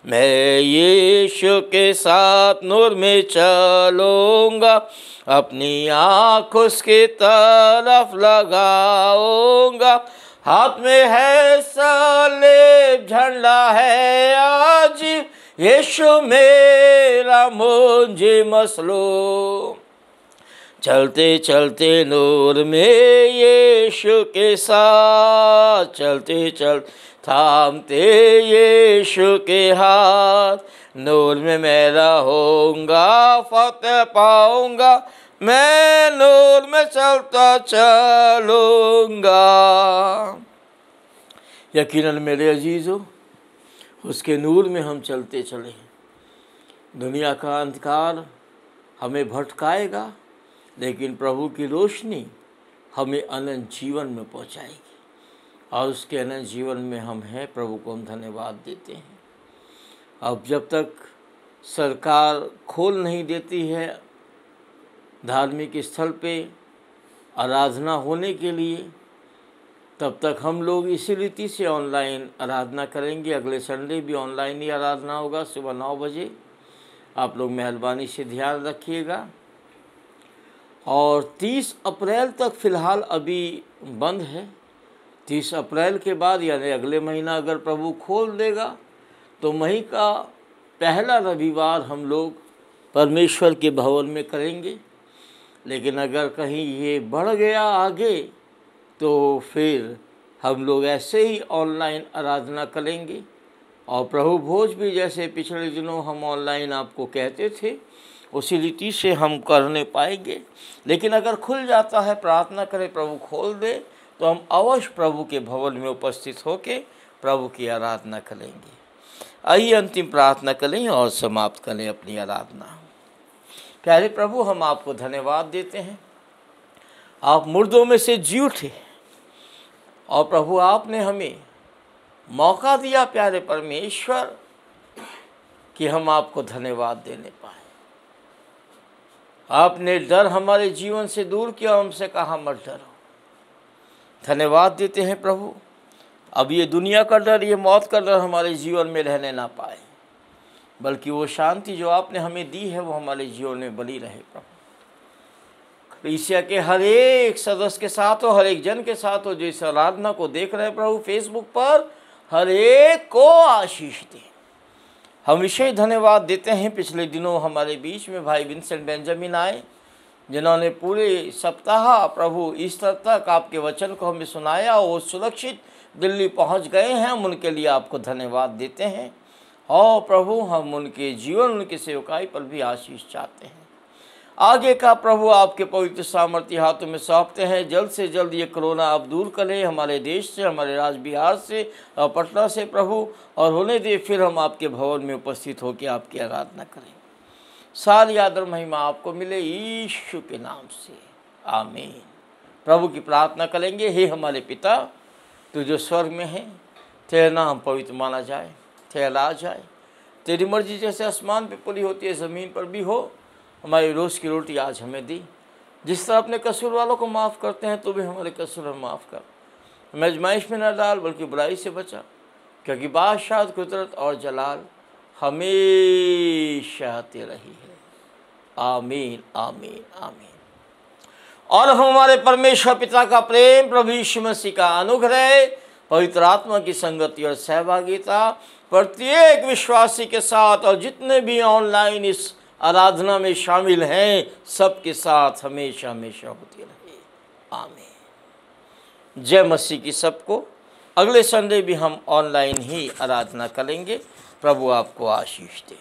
मैं यीशु के साथ नूर में चलूँगा, अपनी आँख उसकी तरफ लगाऊँगा, हाथ में है सलीब झंडा है अजीब, यीशु मेरा मुझे मसलो। चलते चलते नूर में यीशु के साथ, चलते चलते थामते यीशु के हाथ, नूर में मैं रहूँगा फतेह पाऊँगा, मैं नूर में चलता चलूँगा। यकीनन मेरे अजीज़ों, उसके नूर में हम चलते चले। दुनिया का अंधकार हमें भटकाएगा, लेकिन प्रभु की रोशनी हमें अनंत जीवन में पहुंचाएगी, और उसके अनंत जीवन में हम हैं। प्रभु को हम धन्यवाद देते हैं। अब जब तक सरकार खोल नहीं देती है धार्मिक स्थल पे आराधना होने के लिए, तब तक हम लोग इसी रीति से ऑनलाइन आराधना करेंगे। अगले संडे भी ऑनलाइन ही आराधना होगा सुबह 9 बजे। आप लोग मेहरबानी से ध्यान रखिएगा। और 30 अप्रैल तक फ़िलहाल अभी बंद है। 30 अप्रैल के बाद यानी अगले महीना अगर प्रभु खोल देगा तो मई का पहला रविवार हम लोग परमेश्वर के भवन में करेंगे। लेकिन अगर कहीं ये बढ़ गया आगे तो फिर हम लोग ऐसे ही ऑनलाइन आराधना करेंगे। और प्रभु भोज भी जैसे पिछले दिनों हम ऑनलाइन आपको कहते थे उसी रीति से हम करने पाएंगे। लेकिन अगर खुल जाता है, प्रार्थना करें प्रभु खोल दे, तो हम अवश्य प्रभु के भवन में उपस्थित होकर प्रभु की आराधना करेंगे। आइए अंतिम प्रार्थना करें और समाप्त करें अपनी आराधना। प्यारे प्रभु, हम आपको धन्यवाद देते हैं। आप मुर्दों में से जी उठे और प्रभु आपने हमें मौका दिया प्यारे परमेश्वर कि हम आपको धन्यवाद देने पाए। आपने डर हमारे जीवन से दूर किया, हमसे कहा मत डरो। धन्यवाद देते हैं प्रभु, अब ये दुनिया का डर, ये मौत का डर हमारे जीवन में रहने ना पाए, बल्कि वो शांति जो आपने हमें दी है वो हमारे जीवन में बनी रहे प्रभु। कलीसिया के हर एक सदस्य के साथ हो, हर एक जन के साथ हो जो इस आराधना को देख रहे हैं प्रभु फेसबुक पर, हर एक को आशीष दे। हम विशेष धन्यवाद देते हैं, पिछले दिनों हमारे बीच में भाई विंसेंट बेंजामिन आए, जिन्होंने पूरे सप्ताह प्रभु ईस्टर तक आपके वचन को हमें सुनाया और सुरक्षित दिल्ली पहुंच गए हैं। हम उनके लिए आपको धन्यवाद देते हैं और प्रभु हम उनके जीवन, उनकी सेवकाई पर भी आशीष चाहते हैं। आगे का प्रभु आपके पवित्र सामर्थ्य हाथों में सौंपते हैं। जल्द से जल्द ये कोरोना आप दूर करें हमारे देश से, हमारे राज्य बिहार से और पटना से प्रभु, और होने दे फिर हम आपके भवन में उपस्थित होकर आपकी आराधना करें। सारी आदर महिमा आपको मिले यीशु के नाम से, आमीन। प्रभु की प्रार्थना करेंगे। हे हमारे पिता, तू जो स्वर्ग में है, तेरा नाम पवित्र माना जाए, तेरा राज आए, तेरी मर्जी जैसे आसमान पे पूरी होती है ज़मीन पर भी हो। हमारी रोज़ की रोटी आज हमें दी, जिस तरह अपने कसूर वालों को माफ़ करते हैं तो भी हमारे कसूर हम माफ़ कर। हमें आजमाइश में न डाल बल्कि बुराई से बचा, क्योंकि बादशाह, कुदरत और जलाल हमेशा तेरा ही है। आमीन, आमीन, आमीन। और हमारे परमेश्वर पिता का प्रेम, प्रभु यीशु मसीह का अनुग्रह, पवित्र आत्मा की संगति और सहभागिता प्रत्येक विश्वासी के साथ और जितने भी ऑनलाइन इस आराधना में शामिल हैं सबके साथ हमेशा हमेशा होती रहे। आमीन। जय मसीह की सबको। अगले संडे भी हम ऑनलाइन ही आराधना करेंगे। प्रभु आपको आशीष दे।